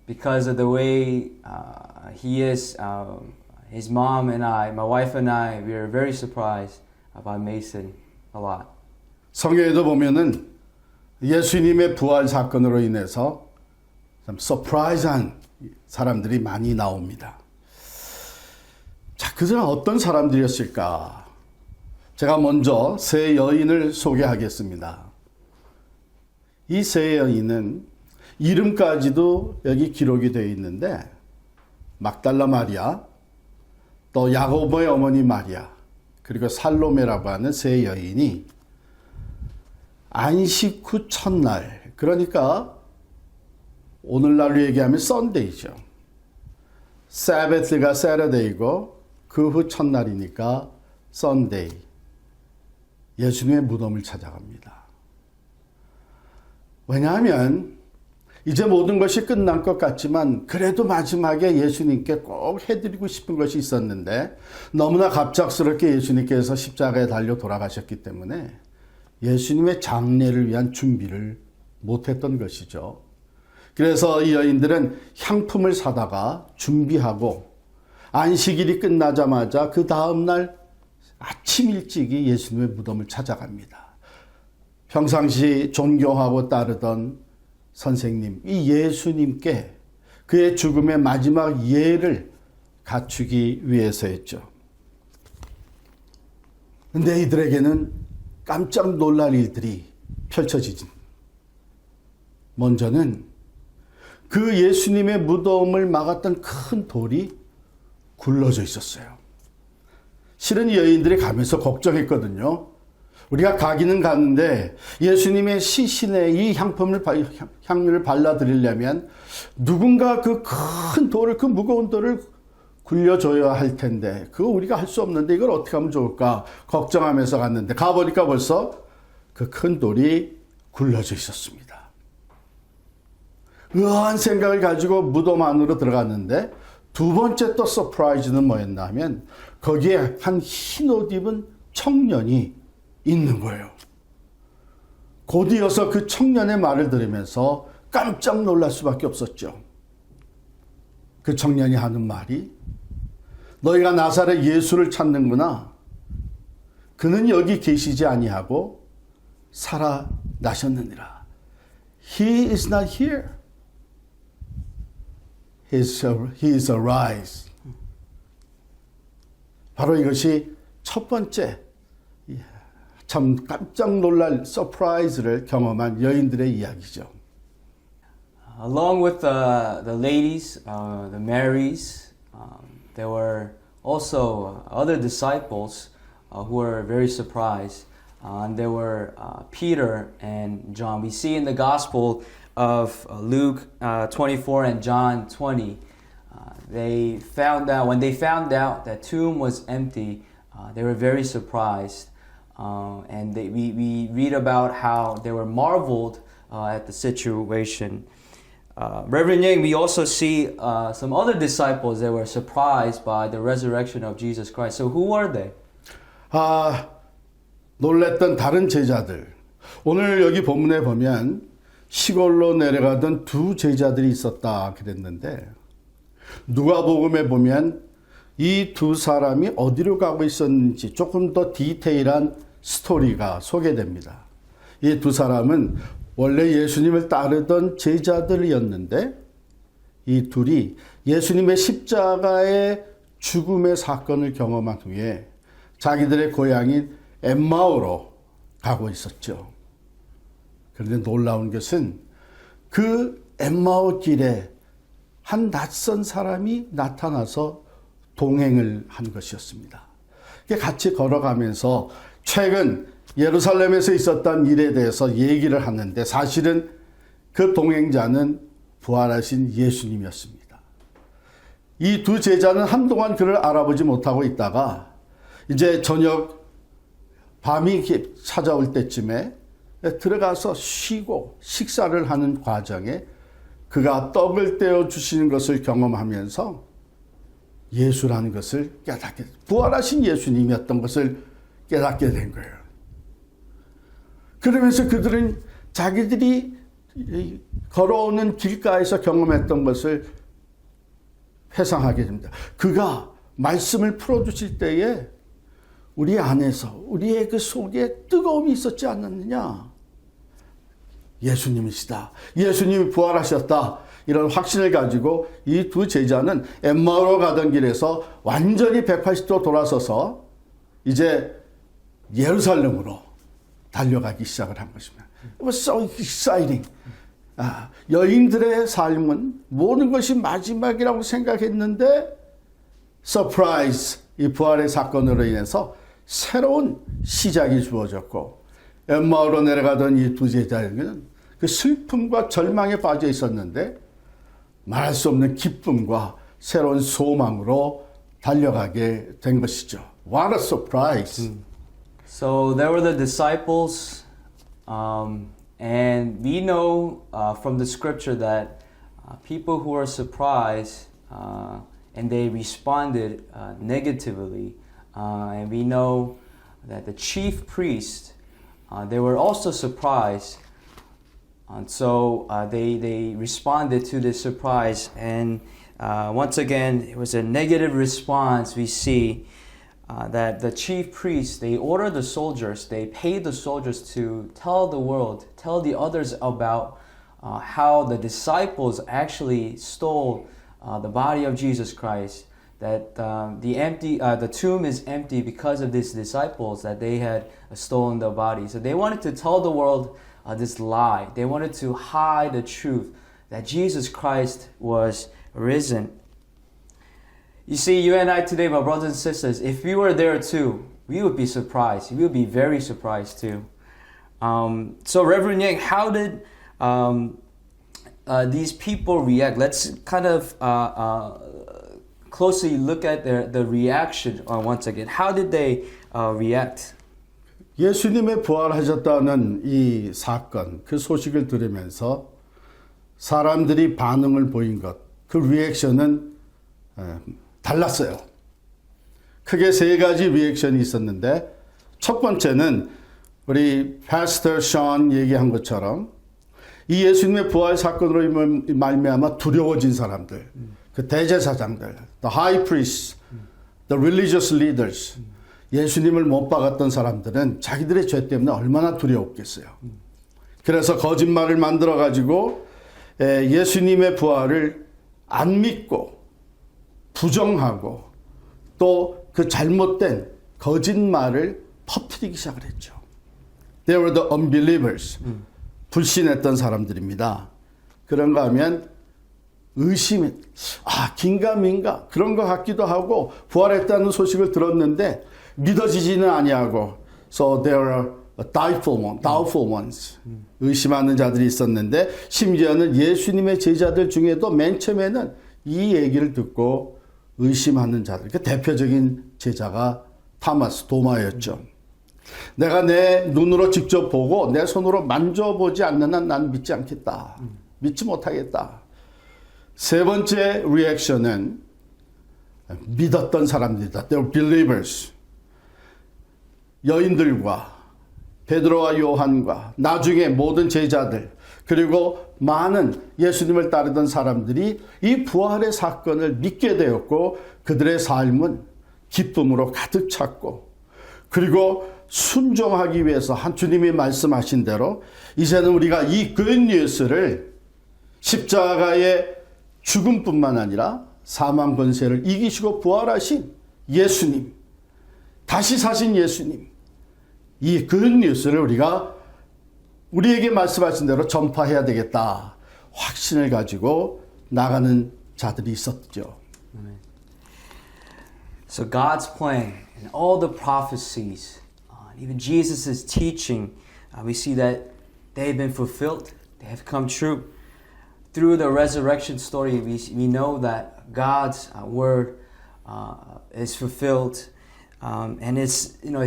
Speaker 4: because of the way he is, his mom and I, my wife and I, we are very surprised about Mason a lot.
Speaker 12: 성경에도 보면은 예수님의 부활 사건으로 인해서 참 서프라이즈한 사람들이 많이 나옵니다. 자, 그들은 어떤 사람들이었을까? 제가 먼저 세 여인을 소개하겠습니다. 이 세 여인은 이름까지도 여기 기록이 되어 있는데 막달라 마리아, 또 야고보의 어머니 마리아, 그리고 살로메라고 하는 세 여인이 안식 후 첫날, 그러니까 오늘날로 얘기하면 썬데이죠. 사베스가 세러데이고 그 후 첫날이니까 썬데이. 예수님의 무덤을 찾아갑니다. 왜냐하면 이제 모든 것이 끝난 것 같지만 그래도 마지막에 예수님께 꼭 해드리고 싶은 것이 있었는데 너무나 갑작스럽게 예수님께서 십자가에 달려 돌아가셨기 때문에 예수님의 장례를 위한 준비를 못했던 것이죠. 그래서 이 여인들은 향품을 사다가 준비하고 안식일이 끝나자마자 그 다음날 아침 일찍이 예수님의 무덤을 찾아갑니다. 평상시 존경하고 따르던 선생님, 이 예수님께 그의 죽음의 마지막 예를 갖추기 위해서였죠. 근데 이들에게는 깜짝 놀랄 일들이 펼쳐지진. 먼저는 그 예수님의 무덤을 막았던 큰 돌이 굴러져 있었어요. 실은 이 여인들이 가면서 걱정했거든요. 우리가 가기는 갔는데 예수님의 시신에 이 향유를 발라드리려면 누군가 그 큰 돌을, 그 무거운 돌을 굴려줘야 할 텐데 그거 우리가 할 수 없는데 이걸 어떻게 하면 좋을까 걱정하면서 갔는데 가보니까 벌써 그 큰 돌이 굴러져 있었습니다. 의아한 생각을 가지고 무덤 안으로 들어갔는데 두 번째 또 서프라이즈는 뭐였나 하면 거기에 한 흰 옷 입은 청년이 있는 거예요. 곧 이어서 그 청년의 말을 들으면서 깜짝 놀랄 수밖에 없었죠. 그 청년이 하는 말이 너희가 나사렛 예수를 찾는구나. 그는 여기 계시지 아니하고 살아나셨느니라. He is not here. He is arise. 바로 이것이 첫 번째 참 깜짝 놀랄 서프라이즈를 경험한 여인들의 이야기죠.
Speaker 4: Along with the ladies, the Marys, there were also other disciples who were very surprised. And there were Peter and John. We see in the Gospel of Luke 24 and John 20, when they found out that tomb was empty, they were very surprised. And we read about how they were marveled at the situation. Reverend Yang, we also see some other disciples that were surprised by the resurrection of Jesus Christ. So who were they?
Speaker 12: 놀랬던 다른 제자들. 오늘 여기 본문에 보면 시골로 내려가던 두 제자들이 있었다 그랬는데 누가복음에 보면 이 두 사람이 어디로 가고 있었는지 조금 더 디테일한 스토리가 소개됩니다. 이 두 사람은 원래 예수님을 따르던 제자들이었는데 이 둘이 예수님의 십자가의 죽음의 사건을 경험한 후에 자기들의 고향인 엠마오로 가고 있었죠. 그런데 놀라운 것은 그 엠마오 길에 한 낯선 사람이 나타나서 동행을 한 것이었습니다. 같이 걸어가면서 최근 예루살렘에서 있었던 일에 대해서 얘기를 하는데 사실은 그 동행자는 부활하신 예수님이었습니다. 이 두 제자는 한동안 그를 알아보지 못하고 있다가 이제 저녁 밤이 찾아올 때쯤에 들어가서 쉬고 식사를 하는 과정에 그가 떡을 떼어 주시는 것을 경험하면서 예수라는 것을 깨닫게, 부활하신 예수님이었던 것을 깨닫게 된 거예요. 그러면서 그들은 자기들이 걸어오는 길가에서 경험했던 것을 회상하게 됩니다. 그가 말씀을 풀어주실 때에 우리 안에서 우리의 그 속에 뜨거움이 있었지 않았느냐. 예수님이시다. 예수님이 부활하셨다. 이런 확신을 가지고 이 두 제자는 엠마오로 가던 길에서 완전히 180도 돌아서서 이제 예루살렘으로 달려가기 시작을 한 것입니다. It was so exciting. 여인들의 삶은 모든 것이 마지막이라고 생각했는데 서프라이즈, 이 부활의 사건으로 인해서 새로운 시작이 주어졌고 엠마오로 내려가던 이 두 제자에게는 그 슬픔과 절망에 빠져 있었는데 말할 수 없는 기쁨과 새로운 소망으로 달려가게 된 것이죠. What a surprise!
Speaker 4: So there were the disciples, and we know from the scripture that people who were surprised and they responded negatively, and we know that the chief priest
Speaker 1: they were also surprised. And so they responded to this surprise. And once again, it was a negative response. We see that the chief priests, they ordered the soldiers, they paid the soldiers to tell the world, tell the others about how the disciples actually stole the body of Jesus Christ, that the tomb is empty because of these disciples, that they had stolen the body. So they wanted to tell the world this lie. They wanted to hide the truth that Jesus Christ was risen. You see, you and I today, my brothers and sisters, if we were there too, we would be surprised. We would be very surprised too. So Reverend Yang, how did these people react? Let's kind of closely look at the reaction once again. How did they react?
Speaker 12: 예수님의 부활하셨다는 이 사건, 그 소식을 들으면서 사람들이 반응을 보인 것, 그 리액션은 달랐어요. 크게 세 가지 리액션이 있었는데 첫 번째는 우리 패스터 션 얘기한 것처럼 이 예수님의 부활 사건으로 말미암아 두려워진 사람들, 그 대제사장들, the high priests, the religious leaders, 예수님을 못 박았던 사람들은 자기들의 죄 때문에 얼마나 두려웠겠어요. 그래서 거짓말을 만들어 가지고 예수님의 부활을 안 믿고 부정하고 또 그 잘못된 거짓말을 퍼뜨리기 시작을 했죠. They were the unbelievers. 불신했던 사람들입니다. 그런가 하면 의심이 긴가민가 그런 것 같기도 하고 부활했다는 소식을 들었는데 믿어지지는 아니하고 so there are doubtful ones. 의심하는 자들이 있었는데 심지어는 예수님의 제자들 중에도 맨 처음에는 이 얘기를 듣고 의심하는 자들. 그 대표적인 제자가 도마였죠. 내가 내 눈으로 직접 보고 내 손으로 만져보지 않는 한 난 믿지 않겠다. 믿지 못하겠다. 세 번째 리액션은 믿었던 사람들이다. They were believers. 여인들과 베드로와 요한과 나중에 모든 제자들 그리고 많은 예수님을 따르던 사람들이 이 부활의 사건을 믿게 되었고 그들의 삶은 기쁨으로 가득 찼고 그리고 순종하기 위해서 주님이 말씀하신 대로 이제는 우리가 이 굿뉴스를 십자가의 죽음뿐만 아니라 사망 권세를 이기시고 부활하신 예수님, 다시 사신 예수님, 이 굿뉴스를 우리에게 말씀하신 대로 전파해야 되겠다. 확신을 가지고 나가는 자들이 있었죠.
Speaker 1: So God's plan and all the prophecies, even Jesus' teaching, we see that they have been fulfilled. They have come true. Through the resurrection story, we know that God's word is fulfilled. And it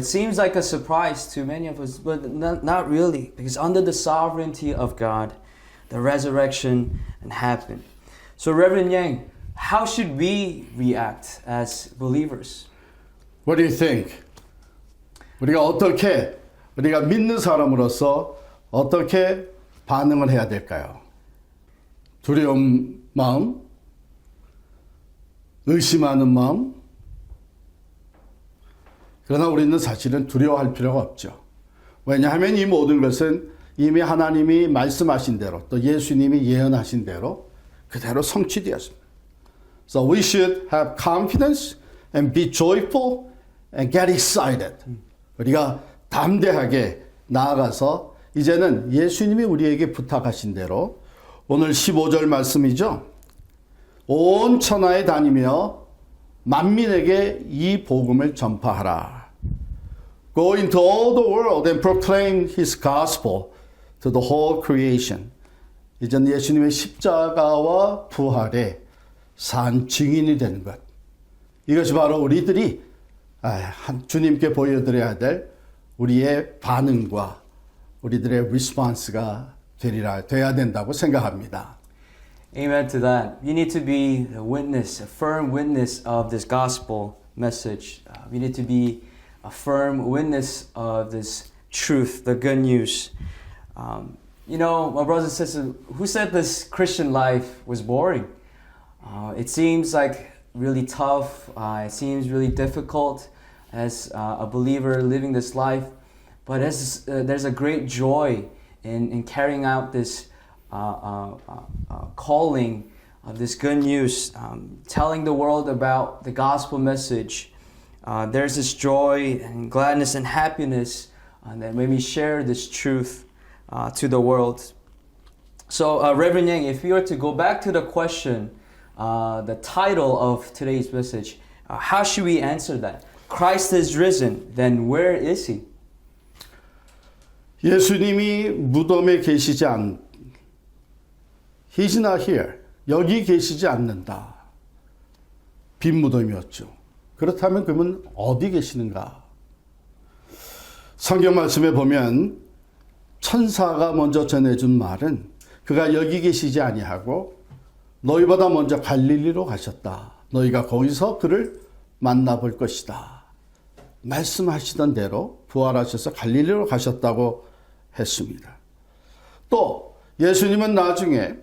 Speaker 1: seems like a surprise to many of us, but not really, because under the sovereignty of God, the resurrection happened. So Reverend Yang, how should we react as believers?
Speaker 12: What do you think? 우리가 믿는 사람으로서 어떻게 반응을 해야 될까요? 두려운 마음, 의심하는 마음. 그러나 우리는 사실은 두려워할 필요가 없죠. 왜냐하면 이 모든 것은 이미 하나님이 말씀하신 대로 또 예수님이 예언하신 대로 그대로 성취되었습니다. So we should have confidence and be joyful and get excited. 우리가 담대하게 나아가서 이제는 예수님이 우리에게 부탁하신 대로 오늘 15절 말씀이죠. 온 천하에 다니며 만민에게 이 복음을 전파하라. Go into all the world and proclaim His gospel to the whole creation. 이제는 예수님의 십자가와 부활의 산 증인이 되는 것. 이것이 바로 우리들이 주님께 보여드려야 될 우리의 반응과 우리들의 리스폰스가 돼야 된다고 생각합니다.
Speaker 1: Amen to that. We need to be a witness, a firm witness of this gospel message. We need to be a firm witness of this truth, the good news. You know, my brothers and sisters, who said this Christian life was boring? It seems like really tough. It seems really difficult as a believer living this life. But there's a great joy in carrying out this calling of this good news, telling the world about the gospel message. There's this joy and gladness and happiness that when we share this truth to the world. So, Reverend Yang, if you were to go back to the question, the title of today's message, how should we answer that? Christ is risen, then where is he?
Speaker 12: 예수님이 무덤에 계시지 않, He's not here. 여기 계시지 않는다. 빈 무덤이었죠. 그렇다면 그러면 어디 계시는가? 성경 말씀에 보면 천사가 먼저 전해준 말은 그가 여기 계시지 아니하고 너희보다 먼저 갈릴리로 가셨다. 너희가 거기서 그를 만나볼 것이다. 말씀하시던 대로 부활하셔서 갈릴리로 가셨다고 했습니다. 또 예수님은 나중에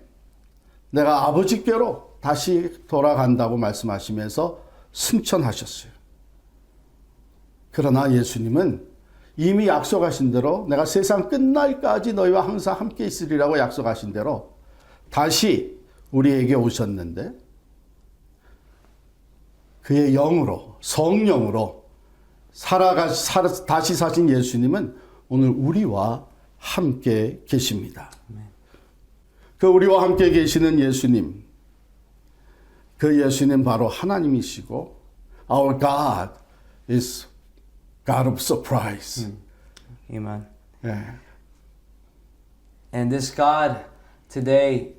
Speaker 12: 내가 아버지께로 다시 돌아간다고 말씀하시면서 승천하셨어요. 그러나 예수님은 이미 약속하신 대로 내가 세상 끝날까지 너희와 항상 함께 있으리라고 약속하신 대로 다시 우리에게 오셨는데 그의 영으로, 성령으로 다시 사신 예수님은 오늘 우리와 함께 계십니다. 그 우리와 함께 계시는 예수님, 그 예수님 바로 하나님이시고 Our God is God of surprise.
Speaker 1: Amen.
Speaker 12: 예.
Speaker 1: And this God today,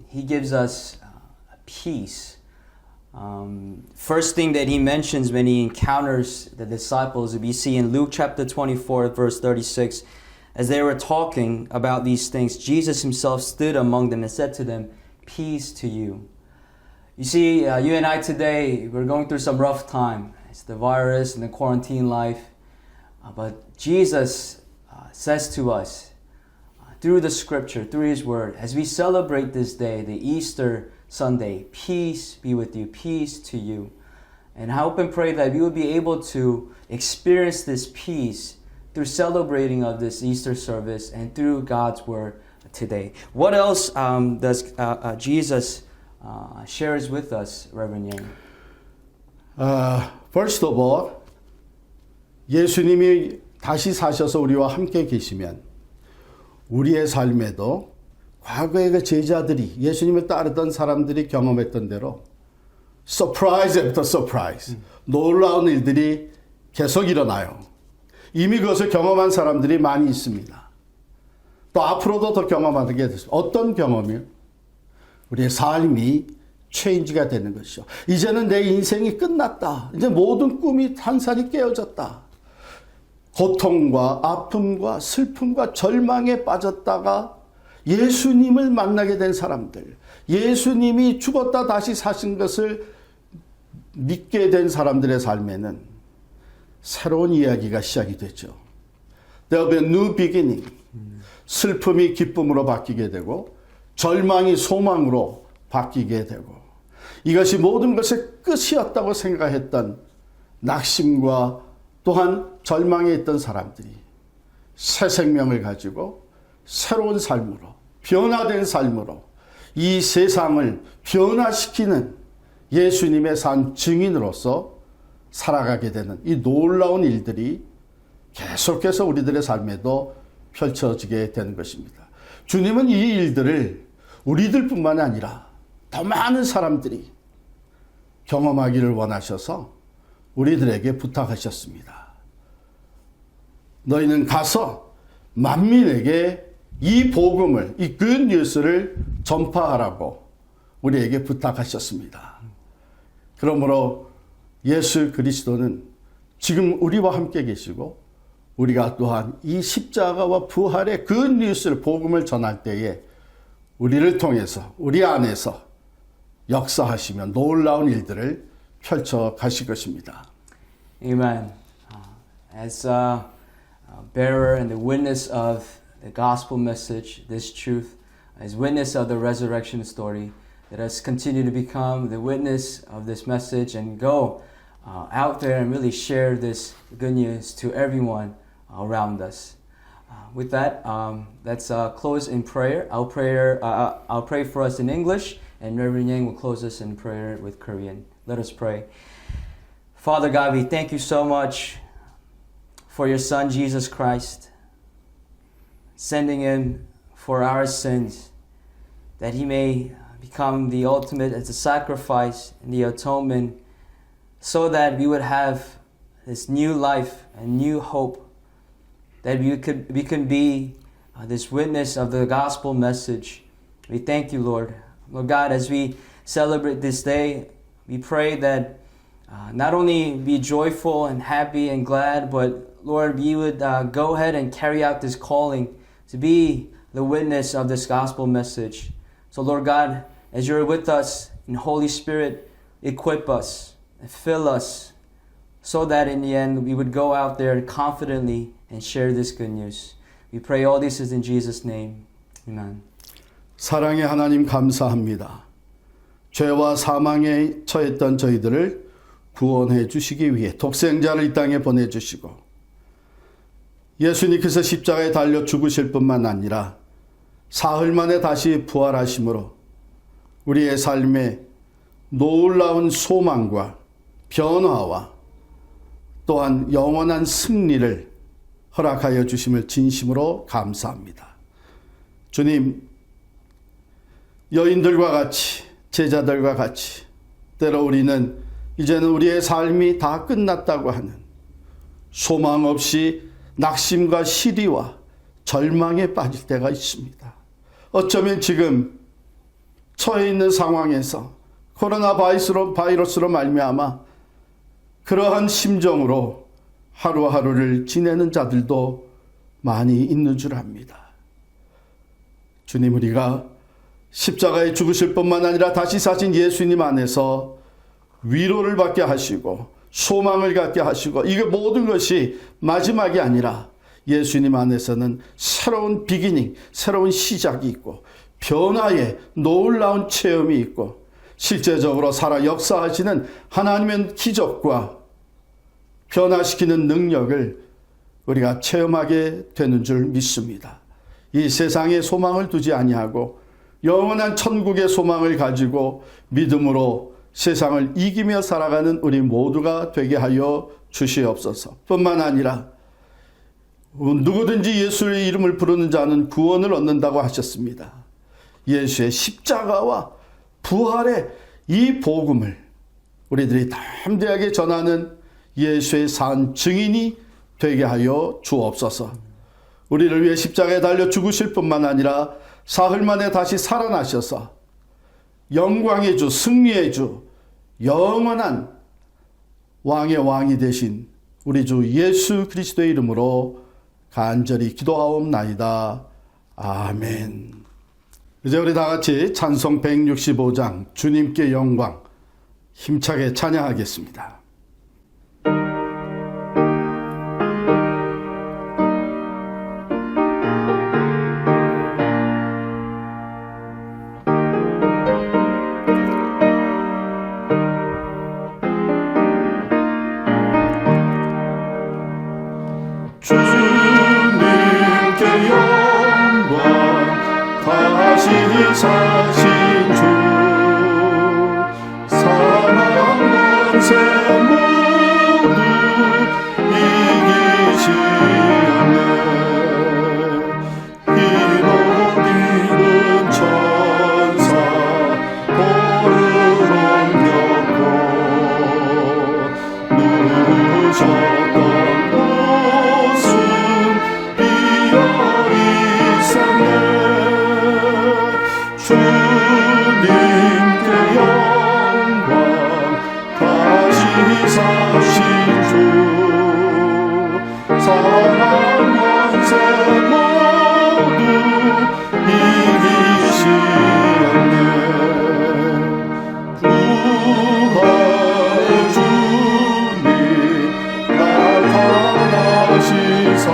Speaker 1: he gives us peace. First thing that he mentions when he encounters the disciples, we see in Luke chapter 24, verse 36, as they were talking about these things, Jesus himself stood among them and said to them, "Peace to you." You see, you and I today, we're going through some rough time. It's the virus and the quarantine life. But Jesus says to us, through the scripture, through his word, as we celebrate this day, the Easter Sunday, peace be with you, peace to you. And I hope and pray that we will be able to experience this peace through celebrating of this Easter service and through God's word today. What else does Jesus shares with us, Reverend Yang?
Speaker 12: First of all, 예수님이 다시 사셔서 우리와 함께 계시면 우리의 삶에도 과거의 그 제자들이 예수님을 따르던 사람들이 경험했던 대로 surprise after surprise, 놀라운 일들이 계속 일어나요. 이미 그것을 경험한 사람들이 많이 있습니다. 또 앞으로도 더 경험하게 됐습니다. 어떤 경험이요? 우리의 삶이 체인지가 되는 것이죠. 이제는 내 인생이 끝났다. 이제 모든 꿈이 탄산이 깨어졌다. 고통과 아픔과 슬픔과 절망에 빠졌다가 예수님을 만나게 된 사람들, 예수님이 죽었다 다시 사신 것을 믿게 된 사람들의 삶에는 새로운 이야기가 시작이 되죠. There will be a new beginning. 슬픔이 기쁨으로 바뀌게 되고 절망이 소망으로 바뀌게 되고 이것이 모든 것의 끝이었다고 생각했던 낙심과 또한 절망에 있던 사람들이 새 생명을 가지고 새로운 삶으로 변화된 삶으로 이 세상을 변화시키는 예수님의 산 증인으로서 살아가게 되는 이 놀라운 일들이 계속해서 우리들의 삶에도 펼쳐지게 되는 것입니다. 주님은 이 일들을 우리들뿐만 아니라 더 많은 사람들이 경험하기를 원하셔서 우리들에게 부탁하셨습니다. 너희는 가서 만민에게 이 복음을, 이 good news를 전파하라고 우리에게 부탁하셨습니다. 그러므로 예수 그리스도는 지금 우리와 함께 계시고 우리가 또한 이 십자가와 부활의 good news를 복음을 전할 때에 우리를 통해서 우리 안에서 역사하시며 놀라운 일들을 펼쳐 가실 것입니다.
Speaker 1: Amen. As bearer and the witness of the gospel message, this truth, as witness of the resurrection story. Let us continue to become the witness of this message and go out there and really share this good news to everyone around us. With that, let's close in prayer. I'll pray for us in English, and Reverend Yang will close us in prayer with Korean. Let us pray. Father God, we thank you so much for your Son, Jesus Christ, sending him for our sins, that he may become the ultimate as a sacrifice and the atonement, so that we would have this new life and new hope, that we can be this witness of the gospel message. We thank you, Lord. Lord God, as we celebrate this day, we pray that not only be joyful and happy and glad, but Lord, you would go ahead and carry out this calling to be the witness of this gospel message. So Lord God, as you're with us in Holy Spirit, equip us and fill us so that in the end we would go out there confidently and share this good news. We pray all this is in Jesus' name. Amen.
Speaker 12: 사랑의 하나님 감사합니다. 죄와 사망에 처했던 저희들을 구원해 주시기 위해 독생자를 이 땅에 보내주시고 예수님께서 십자가에 달려 죽으실 뿐만 아니라 사흘 만에 다시 부활하심으로 우리의 삶에 놀라운 소망과 변화와 또한 영원한 승리를 허락하여 주심을 진심으로 감사합니다. 주님, 여인들과 같이 제자들과 같이 때로 우리는 이제는 우리의 삶이 다 끝났다고 하는 소망 없이 낙심과 시리와 절망에 빠질 때가 있습니다. 어쩌면 지금 처해 있는 상황에서 코로나 바이러스로 말미암아 그러한 심정으로 하루하루를 지내는 자들도 많이 있는 줄 압니다. 주님, 우리가 십자가에 죽으실 뿐만 아니라 다시 사신 예수님 안에서 위로를 받게 하시고 소망을 갖게 하시고 이게 모든 것이 마지막이 아니라 예수님 안에서는 새로운 비기닝, 새로운 시작이 있고 변화의 놀라운 체험이 있고 실제적으로 살아 역사하시는 하나님의 기적과 변화시키는 능력을 우리가 체험하게 되는 줄 믿습니다. 이 세상에 소망을 두지 아니하고 영원한 천국의 소망을 가지고 믿음으로 세상을 이기며 살아가는 우리 모두가 되게 하여 주시옵소서. 뿐만 아니라 누구든지 예수의 이름을 부르는 자는 구원을 얻는다고 하셨습니다. 예수의 십자가와 부활의 이 복음을 우리들이 담대하게 전하는 예수의 산 증인이 되게 하여 주옵소서. 우리를 위해 십자가에 달려 죽으실 뿐만 아니라 사흘 만에 다시 살아나셔서 영광의 주, 승리의 주, 영원한 왕의 왕이 되신 우리 주 예수 그리스도의 이름으로 간절히 기도하옵나이다. 아멘. 이제 우리 다 같이 찬송 165장 주님께 영광 힘차게 찬양하겠습니다. 사신 주 사망 권세 모두 이기시었네. 힘없는 천사 돌을 옮겼고 누우셨던 곳은 비어 있었네. 주님께 영광 다시 사신 주 사망 권세 모두 이기시었네. 부활의 주님 나타나시사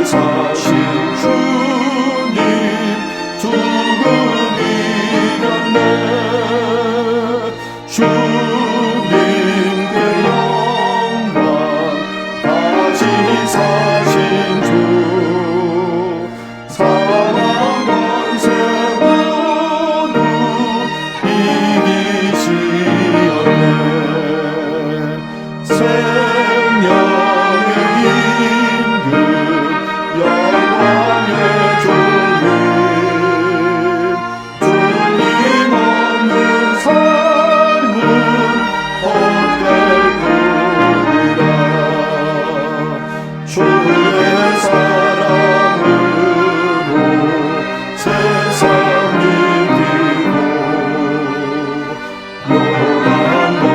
Speaker 12: 사신 주님 죽음 이겼네. 주님께 영광 다시 사신 주 사망 권세 모두 이기시었네. 생명의 임금 영광의 주님 주님 없는 삶은 헛될 뿐이라. 주의 사랑으로 세상 이기고 요란 건너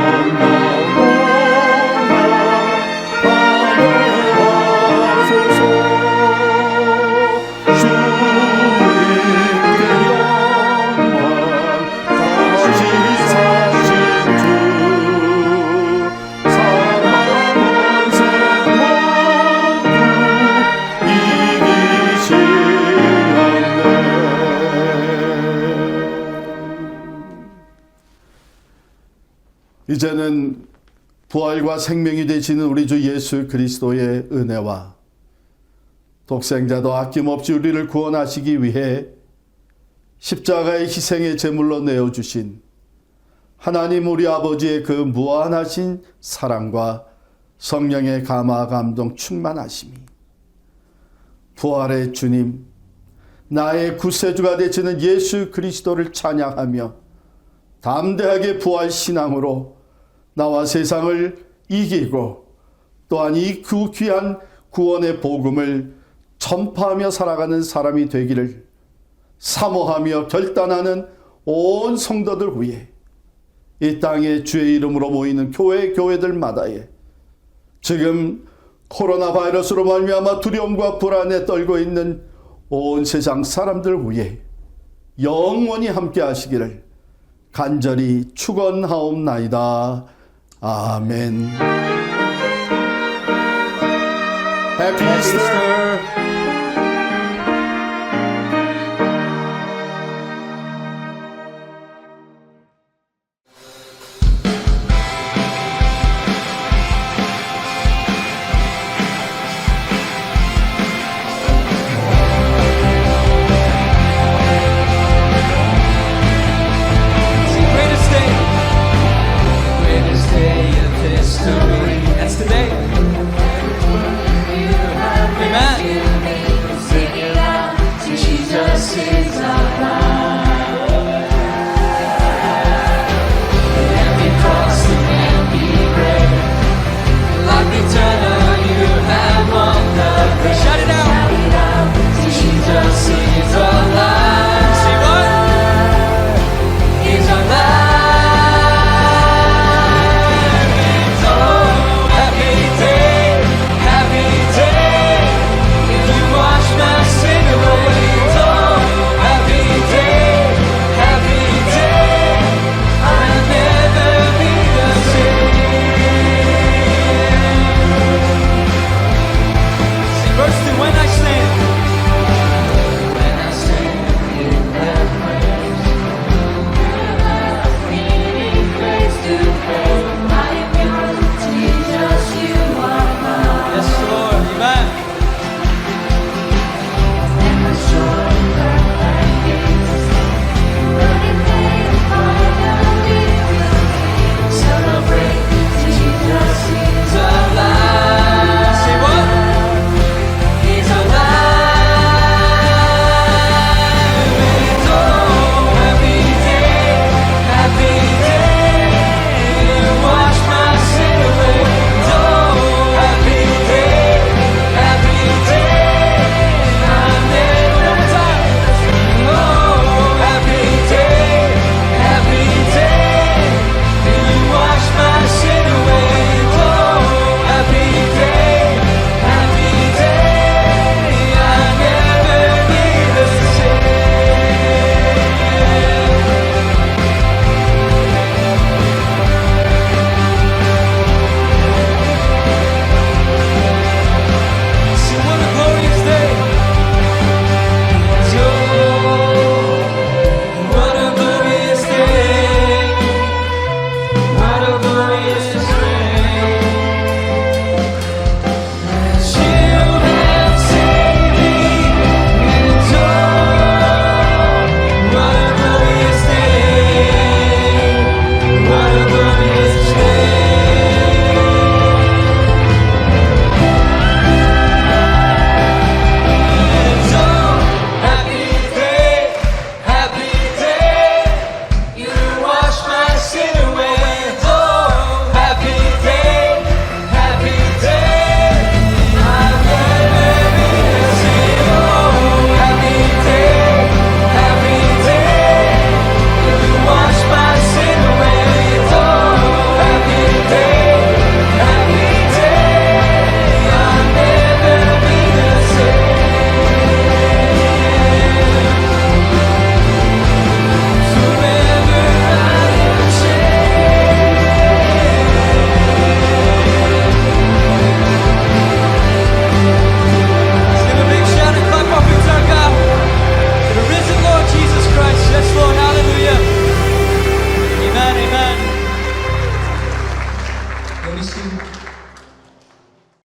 Speaker 12: 이제는 부활과 생명이 되시는 우리 주 예수 그리스도의 은혜와 독생자도 아낌없이 우리를 구원하시기 위해 십자가의 희생의 제물로 내어주신 하나님 우리 아버지의 그 무한하신 사랑과 성령의 감화 감동 충만하심이 부활의 주님 나의 구세주가 되시는 예수 그리스도를 찬양하며 담대하게 부활 신앙으로 나와 세상을 이기고 또한 이 그 귀한 구원의 복음을 전파하며 살아가는 사람이 되기를 사모하며 결단하는 온 성도들 위해 이 땅에 주의 이름으로 모이는 교회들마다에 지금 코로나 바이러스로 말미암아 두려움과 불안에 떨고 있는 온 세상 사람들 위해 영원히 함께 하시기를 간절히 축원하옵나이다. 아멘. Happy Easter.